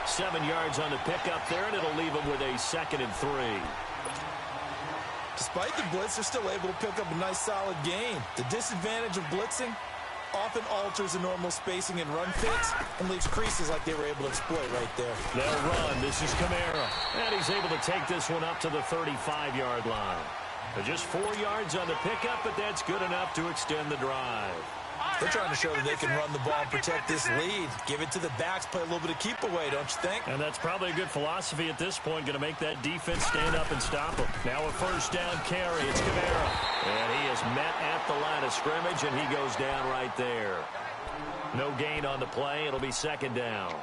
H: 7 yards on the pickup there, and it'll leave him with a 2nd and 3.
F: Despite the blitz, they're still able to pick up a nice, solid gain. The disadvantage of blitzing often alters the normal spacing and run fits and leaves creases like they were able to exploit right there.
H: They'll run. This is Kamara. And he's able to take this one up to the 35-yard line. Just 4 yards on the pickup, but that's good enough to extend the drive.
F: They're trying to show that they can run the ball and protect this lead. Give it to the backs, play a little bit of keep away, don't you think?
H: And that's probably a good philosophy at this point, going to make that defense stand up and stop them. Now a first down carry. It's Kamara. And he is met at the line of scrimmage, and he goes down right there. No gain on the play. It'll be 2nd down.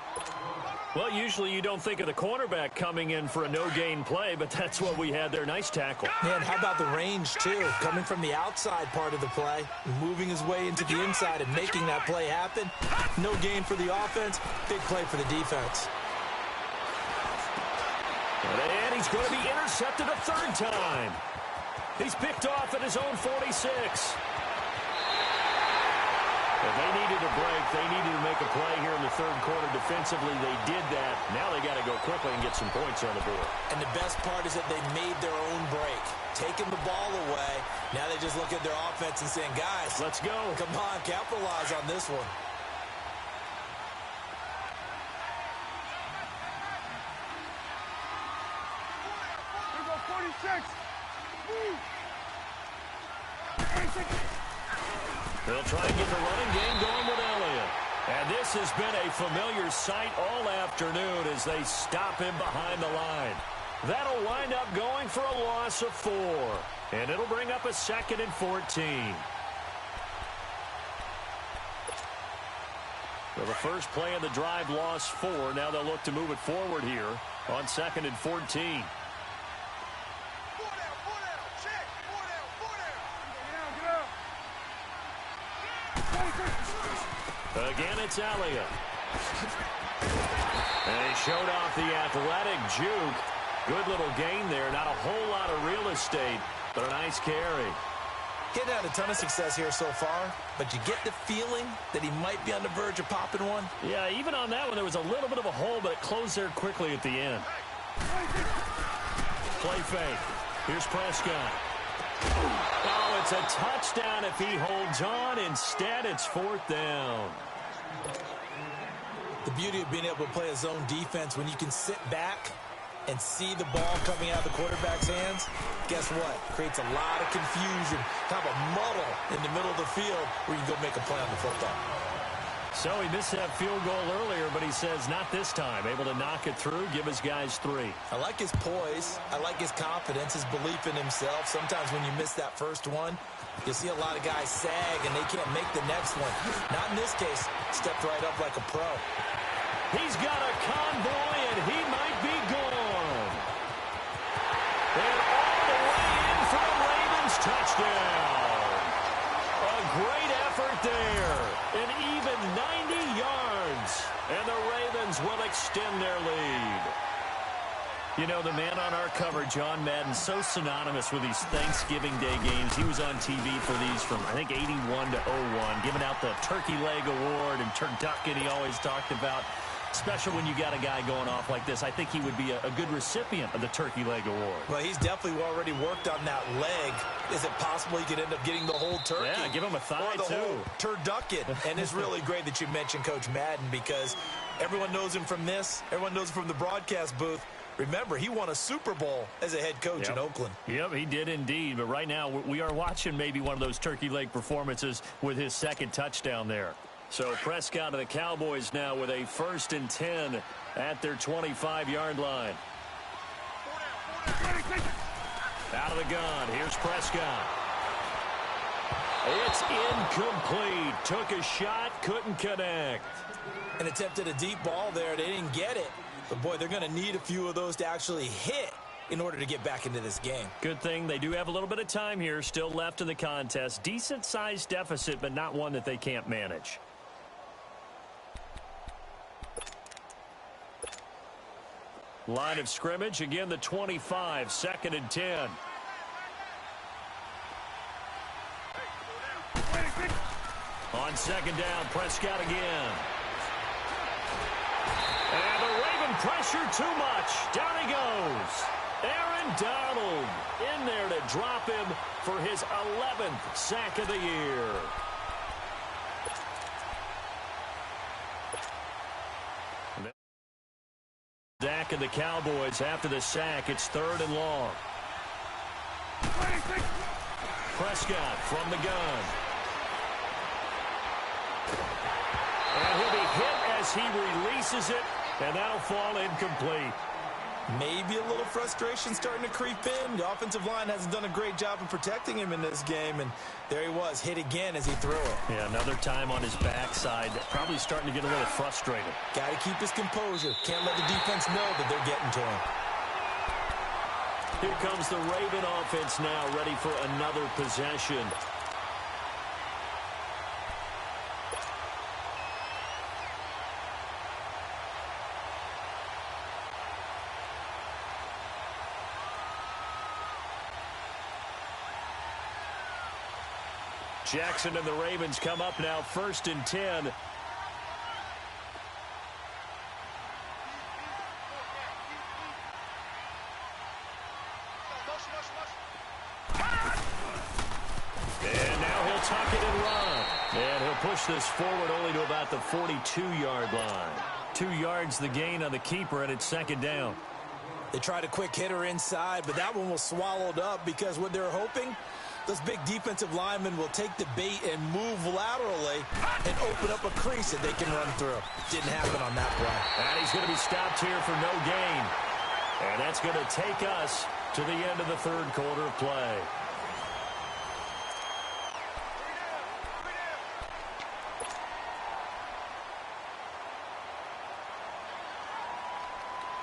H: Well, usually you don't think of the cornerback coming in for a no-gain play, but that's what we had there. Nice tackle.
F: Man, how about the range, too? Coming from the outside part of the play, moving his way into the inside and making that play happen. No gain for the offense, big play for the defense.
H: And he's going to be intercepted a 3rd time. He's picked off at his own 46. If they needed a break, they needed to make a play here in the 3rd quarter defensively. They did that. Now they got to go quickly and get some points on the board.
F: And the best part is that they made their own break, taking the ball away. Now they just look at their offense and saying, guys,
H: let's go.
F: Come on, capitalize on this one.
C: Here go 46. Move.
H: They'll try and get the running game going with Elliott. And this has been a familiar sight all afternoon as they stop him behind the line. That'll wind up going for a loss of 4. And it'll bring up a 2nd and 14. Well, the first play of the drive lost 4. Now they'll look to move it forward here on 2nd and 14. Again, it's Elliott. And he showed off the athletic juke. Good little gain there. Not a whole lot of real estate, but a nice carry.
F: He's had a ton of success here so far, but you get the feeling that he might be on the verge of popping one.
H: Yeah, even on that one, there was a little bit of a hole, but it closed there quickly at the end. Play fake. Here's Prescott. Oh, it's a touchdown if he holds on. Instead, it's 4th down.
F: The beauty of being able to play a zone defense when you can sit back and see the ball coming out of the quarterback's hands, guess what? Creates a lot of confusion, kind of a muddle in the middle of the field where you can go make a play on the football.
H: So he missed that field goal earlier, but he says not this time. Able to knock it through, give his guys 3.
F: I like his poise. I like his confidence, his belief in himself. Sometimes when you miss that first one, you'll see a lot of guys sag and they can't make the next one. Not in this case. Stepped right up like a pro.
H: He's got a convoy, and he might be gone. And all the way in for a Ravens touchdown. A great effort there. An even 90 yards. And the Ravens will extend their lead. You know, the man on our cover, John Madden, so synonymous with these Thanksgiving Day games. He was on TV for these from, I think, 81 to 01, giving out the Turkey Leg Award and turducken he always talked about. Especially when you got a guy going off like this. I think he would be a good recipient of the Turkey Leg Award.
F: Well, he's definitely already worked on that leg. Is it possible he could end up getting the whole turkey?
H: Yeah, give him a thigh,
F: or the
H: too.
F: whole turducken. And it's really great that you mentioned Coach Madden because everyone knows him from this. Everyone knows him from the broadcast booth. Remember, he won a Super Bowl as a head coach in Oakland.
H: Yep, he did indeed. But right now, we are watching maybe one of those turkey leg performances with his 2nd touchdown there. So Prescott and the Cowboys now with a 1st and 10 at their 25-yard line. Out of the gun. Here's Prescott. It's incomplete. Took a shot, couldn't connect.
F: And attempted a deep ball there. They didn't get it. But, boy, they're going to need a few of those to actually hit in order to get back into this game.
H: Good thing they do have a little bit of time here still left in the contest. Decent-sized deficit, but not one that they can't manage. Line of scrimmage, again the 25, 2nd and 10. On second down, Prescott again. And the Raven pressure too much. Down he goes. Aaron Donald in there to drop him for his 11th sack of the year. Dak and the Cowboys after the sack. It's 3rd and long. Prescott from the gun. And he'll be hit as he releases it, and that'll fall incomplete.
F: Maybe a little frustration starting to creep in. The offensive line hasn't done a great job of protecting him in this game, and there he was, hit again as he threw it.
H: Yeah, another time on his backside. Probably starting to get a little frustrated.
F: Got to keep his composure. Can't let the defense know that they're getting to him.
H: Here comes the Raven offense now, ready for another possession. Jackson and the Ravens come up now, 1st and 10. And now he'll tuck it and run. And he'll push this forward only to about the 42-yard line. 2 yards the gain on the keeper, and it's 2nd down.
F: They tried a quick hitter inside, but that one was swallowed up because what they're hoping, those big defensive linemen will take the bait and move laterally and open up a crease that they can run through. Didn't happen on that play.
H: And he's going to be stopped here for no gain. And that's going to take us to the end of the 3rd quarter of play.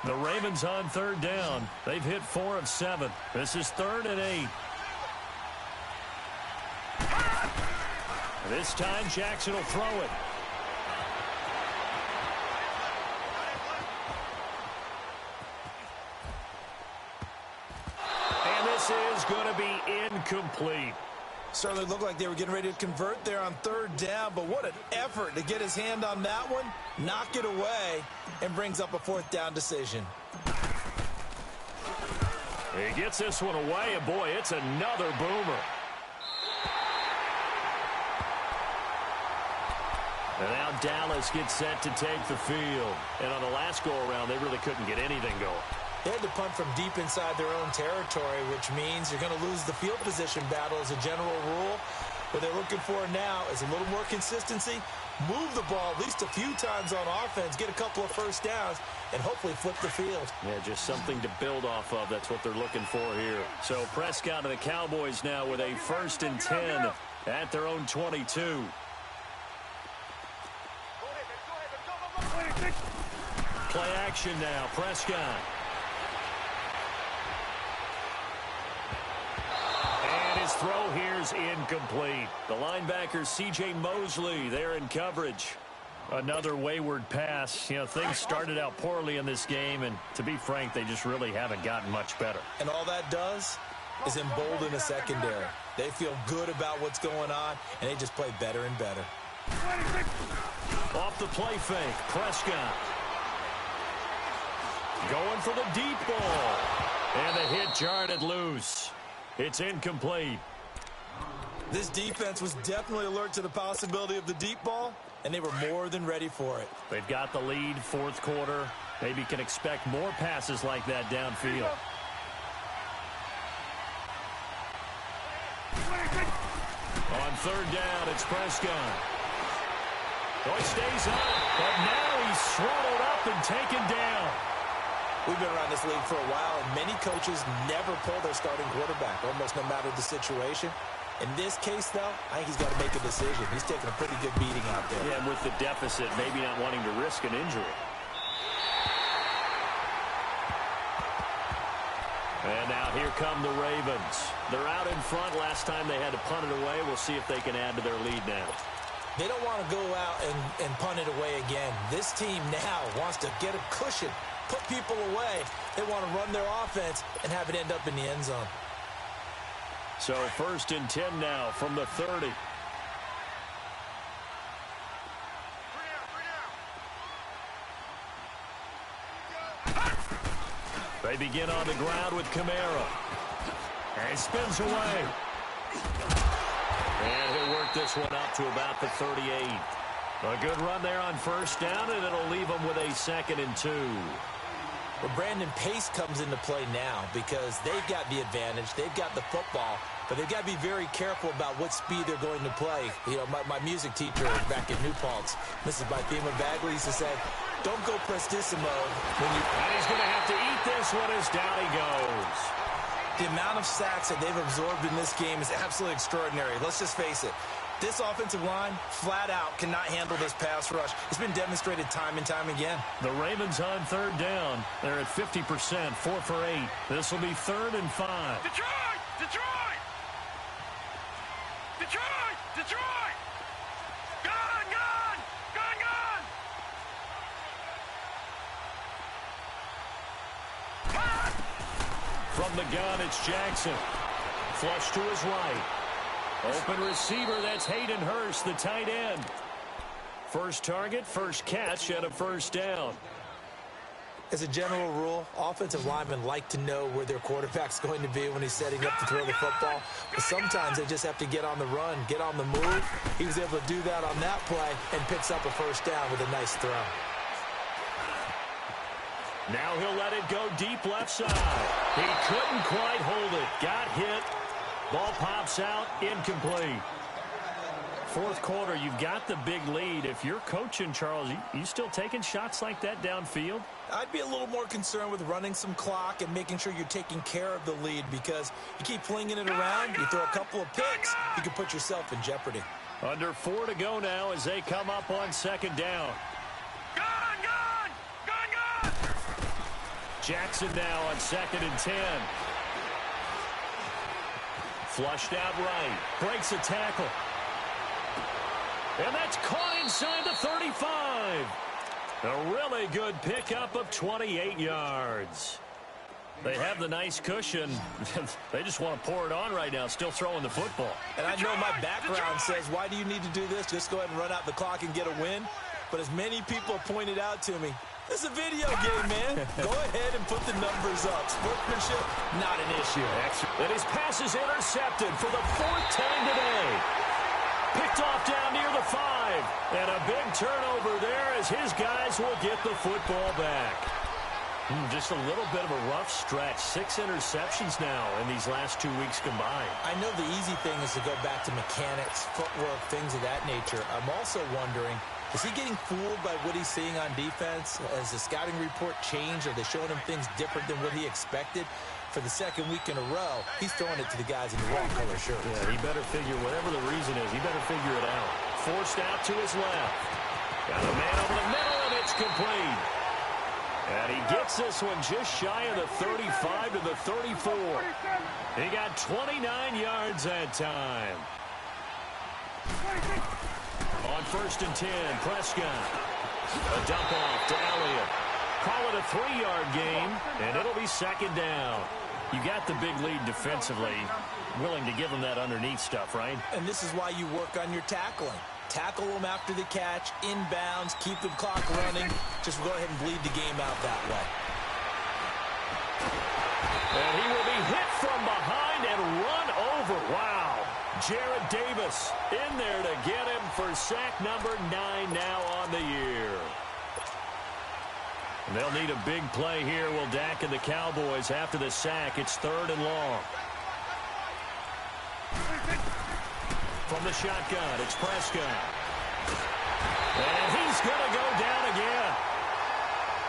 H: The Ravens on 3rd down. They've hit 4 of 7. This is 3rd and 8. This time, Jackson will throw it. And this is going to be incomplete.
F: Certainly looked like they were getting ready to convert there on 3rd down, but what an effort to get his hand on that one, knock it away, and brings up a 4th down decision.
H: He gets this one away, and boy, it's another boomer. And now Dallas gets set to take the field. And on the last go-around, they really couldn't get anything going.
F: They had to punt from deep inside their own territory, which means you're going to lose the field position battle as a general rule. What they're looking for now is a little more consistency, move the ball at least a few times on offense, get a couple of 1st downs, and hopefully flip the field.
H: Yeah, just something to build off of. That's what they're looking for here. So Prescott and the Cowboys now with a 1st and 10 at their own 22. Play action now, Prescott. And his throw here's incomplete. The linebacker, C.J. Mosley, there in coverage. Another wayward pass. You know, things started out poorly in this game, and to be frank, they just really haven't gotten much better.
F: And all that does is embolden the secondary. They feel good about what's going on, and they just play better and better.
H: Off the play fake, Prescott. Going for the deep ball. And the hit jarred it loose. It's incomplete.
F: This defense was definitely alert to the possibility of the deep ball, and they were more than ready for it.
H: They've got the lead, 4th quarter. Maybe can expect more passes like that downfield. On 3rd down, it's Prescott. Boy, stays up, but now he's swallowed up and taken down.
F: We've been around this league for a while, and many coaches never pull their starting quarterback, almost no matter the situation. In this case, though, I think he's got to make a decision. He's taking a pretty good beating out there.
H: Yeah, and with the deficit, maybe not wanting to risk an injury. And now here come the Ravens. They're out in front. Last time they had to punt it away. We'll see if they can add to their lead now.
F: They don't want to go out and punt it away again. This team now wants to get a cushion, put people away. They want to run their offense and have it end up in the end zone.
H: So 1st and 10 now from the 30. They begin on the ground with Kamara. And he spins away. And he'll work this one up to about the 38. A good run there on first down, and it'll leave them with a 2nd and 2.
F: Well, Brandon, pace comes into play now because they've got the advantage. They've got the football, but they've got to be very careful about what speed they're going to play. You know, my music teacher back at New Paltz, Mrs. Bythema Bagley, used to say, don't go prestissimo when you...
H: And he's going to have to eat this one as down he goes.
F: The amount of sacks that they've absorbed in this game is absolutely extraordinary. Let's just face it. This offensive line, flat out, cannot handle this pass rush. It's been demonstrated time and time again.
H: The Ravens on 3rd down. They're at 50%, 4 for 8. This will be 3rd and 5.
C: Detroit! Detroit! Detroit! Detroit! Gun! Gun! Gun! Gun!
H: From the gun, it's Jackson. Flush to his right. Open receiver, that's Hayden Hurst, the tight end. First target, first catch, and a first down.
F: As a general rule, offensive linemen like to know where their quarterback's going to be when he's setting up to throw the football. But sometimes they just have to get on the run, get on the move. He was able to do that on that play and picks up a first down with a nice throw.
H: Now he'll let it go deep left side. He couldn't quite hold it. Got hit. Ball pops out, incomplete. 4th quarter, you've got the big lead. If you're coaching, Charles, you still taking shots like that downfield?
F: I'd be a little more concerned with running some clock and making sure you're taking care of the lead because you keep flinging it around, you throw a couple of picks, you can put yourself in jeopardy.
H: Under 4 to go now as they come up on 2nd down.
C: Gun! Gun! Gun! Gun!
H: Jackson now on 2nd and 10. Flushed out right. Breaks a tackle. And that's caught inside the 35. A really good pickup of 28 yards. They have the nice cushion. They just want to pour it on right now, still throwing the football.
F: And I know my background says, why do you need to do this? Just go ahead and run out the clock and get a win. But as many people have pointed out to me, this is a video game, man. Go ahead and put the numbers up. Sportsmanship, not an issue.
H: And his pass is intercepted for the 4th time today. Picked off down near the 5. And a big turnover there as his guys will get the football back. Just a little bit of a rough stretch. 6 interceptions now in these last 2 weeks combined.
F: I know the easy thing is to go back to mechanics, footwork, things of that nature. I'm also wondering, is he getting fooled by what he's seeing on defense? Has the scouting report changed? Are they showing him things different than what he expected? For the 2nd week in a row, he's throwing it to the guys in the wrong color shirts.
H: Yeah, he better figure, whatever the reason is, he better figure it out. Forced out to his left. Got a man over the middle, and it's complete. And he gets this one just shy of the 35 to the 34. He got 29 yards that time. On 1st and 10, Prescott. A dump off to Elliott. Call it a 3-yard game, and it'll be 2nd down. You got the big lead defensively. Willing to give them that underneath stuff, right?
F: And this is why you work on your tackling. Tackle them after the catch, inbounds, keep the clock running. Just go ahead and bleed the game out that way.
H: And he will be hit from behind and run over. Wow. Jared Davis in there to get him for sack number 9 now on the year. And they'll need a big play here, will Dak and the Cowboys after the sack. It's 3rd and long. From the shotgun, it's Prescott. And he's going to go down again.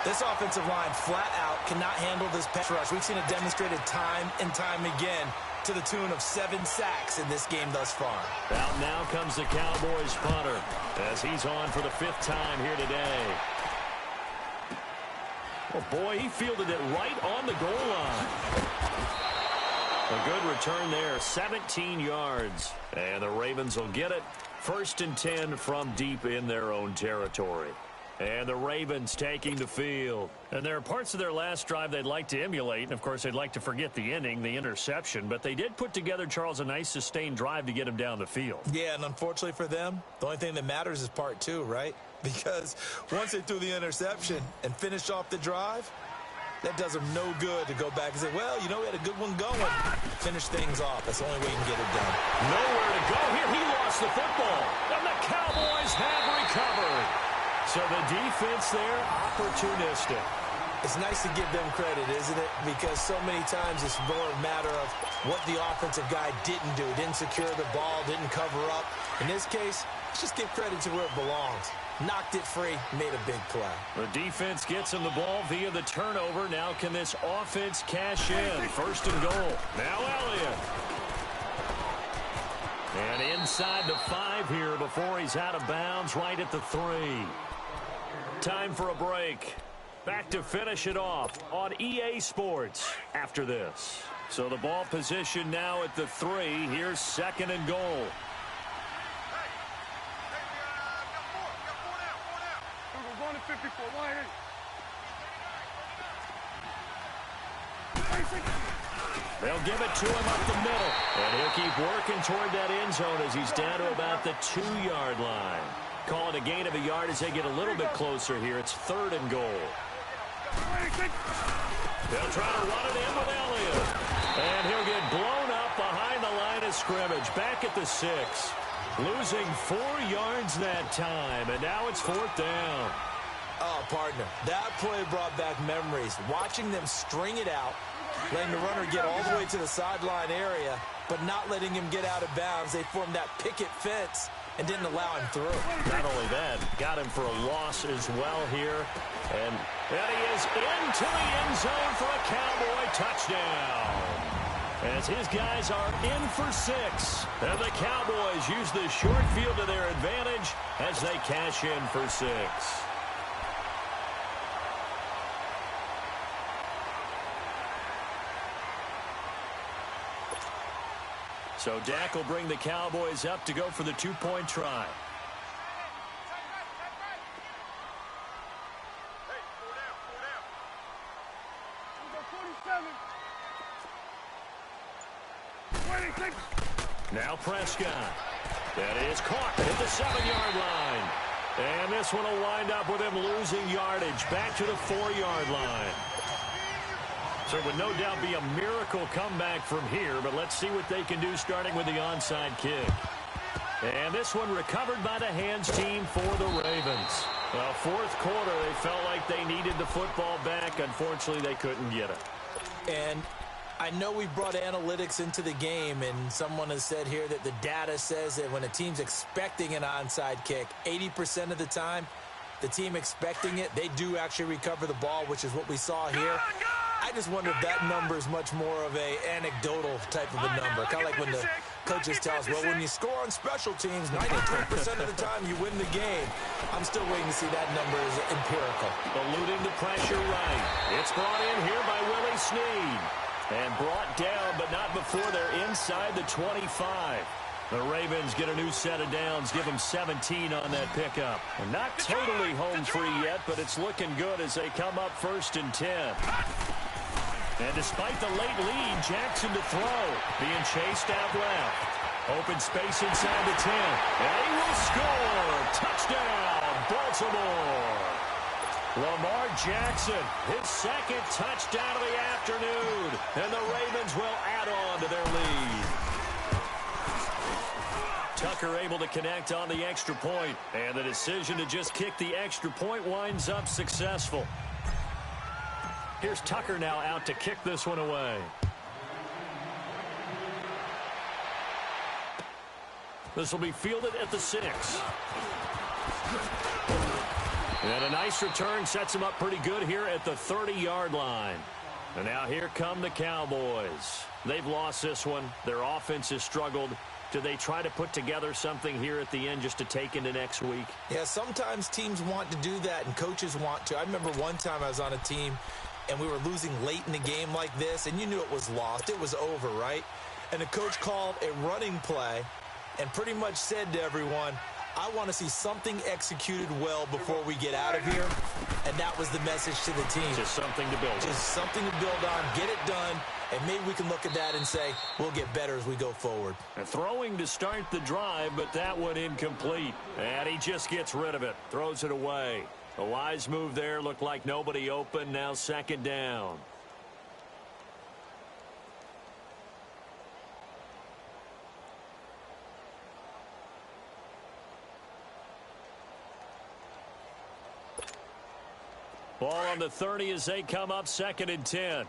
F: This offensive line flat out cannot handle this pass rush. We've seen it demonstrated time and time again to the tune of 7 sacks in this game thus far.
H: Out now comes the Cowboys punter as he's on for the 5th time here today. Oh, boy, he fielded it right on the goal line. A good return there, 17 yards. And the Ravens will get it. 1st and 10 from deep in their own territory. And the Ravens taking the field. And there are parts of their last drive they'd like to emulate. And, of course, they'd like to forget the ending, the interception. But they did put together, Charles, a nice sustained drive to get him down the field.
F: Yeah, and unfortunately for them, the only thing that matters is part 2, right? Because once they threw the interception and finished off the drive, That does them no good to go back and say, well, you know, we had a good one going. Finish things off. That's the only way you can get it done.
H: Nowhere to go here. He lost the football. And the Cowboys have recovered. So the defense there, opportunistic.
F: It's nice to give them credit, isn't it? Because so many times it's more a matter of what the offensive guy didn't do. Didn't secure the ball, didn't cover up. In this case, let's just give credit to where it belongs. Knocked it free, made a big play. The
H: defense gets him the ball via the turnover. Now can this offense cash in? First and goal. Now Elliott. And inside the 5 here before he's out of bounds, right at the 3. Time for a break. Back to finish it off on EA Sports after this. So the ball position now at the 3. Here's second and goal. They'll give it to him up the middle. And he'll keep working toward that end zone as he's down to about the 2-yard line. Call it a gain of a yard as they get a little bit closer here. It's third and goal. They'll try to run it in with Elliott. And he'll get blown up behind the line of scrimmage. Back at the 6. Losing 4 yards that time. And now it's 4th down.
F: Oh, partner, that play brought back memories. Watching them string it out, letting the runner get all the way to the sideline area, but not letting him get out of bounds. They formed that picket fence and didn't allow him through.
H: Not only that, got him for a loss as well here. And he is into the end zone for a Cowboy touchdown. As his guys are in for 6. And the Cowboys use the short field to their advantage as they cash in for 6. So Dak will bring the Cowboys up to go for the 2-point try. Now Prescott. That is caught at the 7-yard line. And this one will wind up with him losing yardage back to the 4-yard line. So it would no doubt be a miracle comeback from here, but let's see what they can do starting with the onside kick. And this one recovered by the hands team for the Ravens. Well, 4th quarter, they felt like they needed the football back. Unfortunately, they couldn't get it.
F: And I know we brought analytics into the game, and someone has said here that the data says that when a team's expecting an onside kick, 80% of the time, the team expecting it, they do actually recover the ball, which is what we saw here. I just wonder if that number is much more of a anecdotal type of a number. Kind of like when the coaches tell us, well, when you score on special teams, 93% of the time you win the game. I'm still waiting to see that number is empirical.
H: Eluding the pressure right. It's brought in here by Willie Snead. And brought down, but not before they're inside the 25. The Ravens get a new set of downs, give them 17 on that pickup. And not totally home free yet, but it's looking good as they come up 1st and 10. And despite the late lead, Jackson to throw. Being chased out left. Open space inside the 10. And he will score. Touchdown, Baltimore. Lamar Jackson, his 2nd touchdown of the afternoon. And the Ravens will add on to their lead. Tucker able to connect on the extra point. And the decision to just kick the extra point winds up successful. Here's Tucker now out to kick this one away. This will be fielded at the 6. And a nice return sets him up pretty good here at the 30-yard line. And now here come the Cowboys. They've lost this one. Their offense has struggled. Do they try to put together something here at the end just to take into next week?
F: Yeah, sometimes teams want to do that and coaches want to. I remember one time I was on a team and we were losing late in the game like this, and you knew it was lost. It was over, right? And the coach called a running play and pretty much said to everyone, I want to see something executed well before we get out of here. And that was the message to the team.
H: Just something to build on.
F: Just something to build on, get it done, and maybe we can look at that and say, we'll get better as we go forward.
H: And throwing to start the drive, but that one incomplete. And he just gets rid of it, throws it away. A wise move there. Looked like nobody open. Now second down. Ball on the 30 as they come up, 2nd and 10.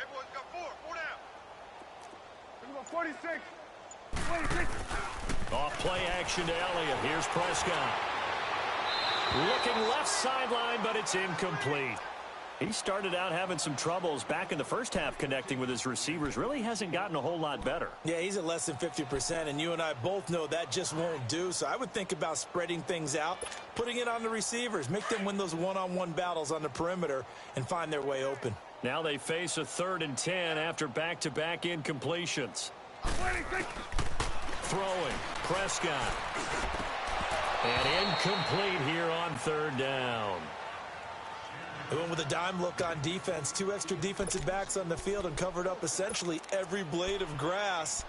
C: Everyone's got 4 down. 46. 26.
H: Off play action to Elliott. Here's Prescott. Looking left sideline, but it's incomplete. He started out having some troubles back in the first half connecting with his receivers. Really hasn't gotten a whole lot better.
F: Yeah, he's at less than 50%, and you and I both know that just won't do. So I would think about spreading things out, putting it on the receivers, make them win those one-on-one battles on the perimeter and find their way open.
H: Now they face a 3rd and 10 after back-to-back incompletions. Throwing, Prescott. And incomplete here on 3rd down.
F: They went with a dime look on defense. 2 extra defensive backs on the field and covered up essentially every blade of grass.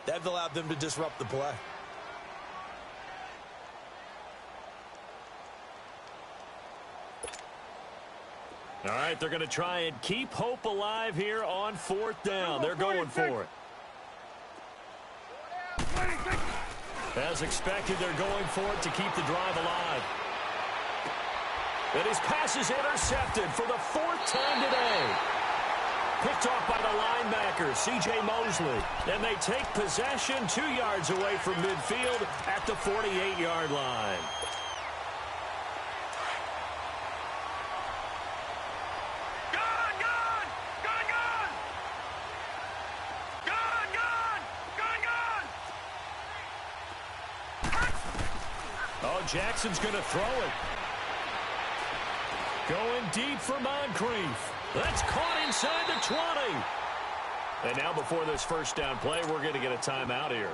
F: That allowed them to disrupt the play.
H: All right, they're going to try and keep hope alive here on 4th down. They're going for it. As expected, they're going for it to keep the drive alive. And his pass is intercepted for the 4th time today. Picked off by the linebacker, C.J. Mosley. And they take possession 2 yards away from midfield at the 48-yard line. Oh, Jackson's going to throw it. Going deep for Moncrief. That's caught inside the 20. And now before this first down play, we're going to get a timeout here.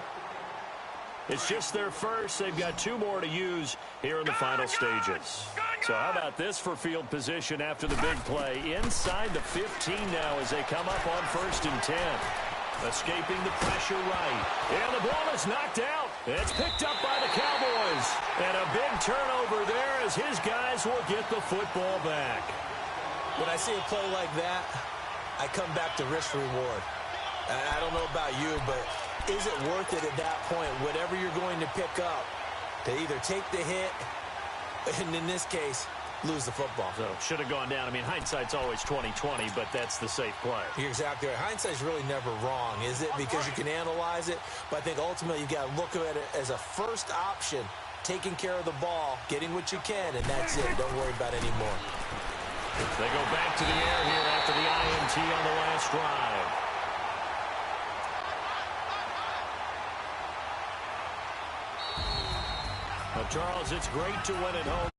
H: It's just their first. They've got 2 more to use here in the final stages. So how about this for field position after the big play? Inside the 15 now as they come up on 1st and 10. Escaping the pressure right. And the ball is knocked out. It's picked up by the Cowboys. And a big turnover there as his guys will get the football back.
F: When I see a play like that, I come back to risk reward. I don't know about you, but is it worth it at that point, whatever you're going to pick up, to either take the hit, and in this case, lose the football?
H: So should have gone down. I mean, hindsight's always 20/20, but that's the safe play.
F: You're exactly right. Hindsight's really never wrong, is it? Because you can analyze it, but I think ultimately you got to look at it as a first option, taking care of the ball, getting what you can, and that's it. Don't worry about any more.
H: They go back to the air here after the INT on the last drive. Well, Charles, it's great to win at home.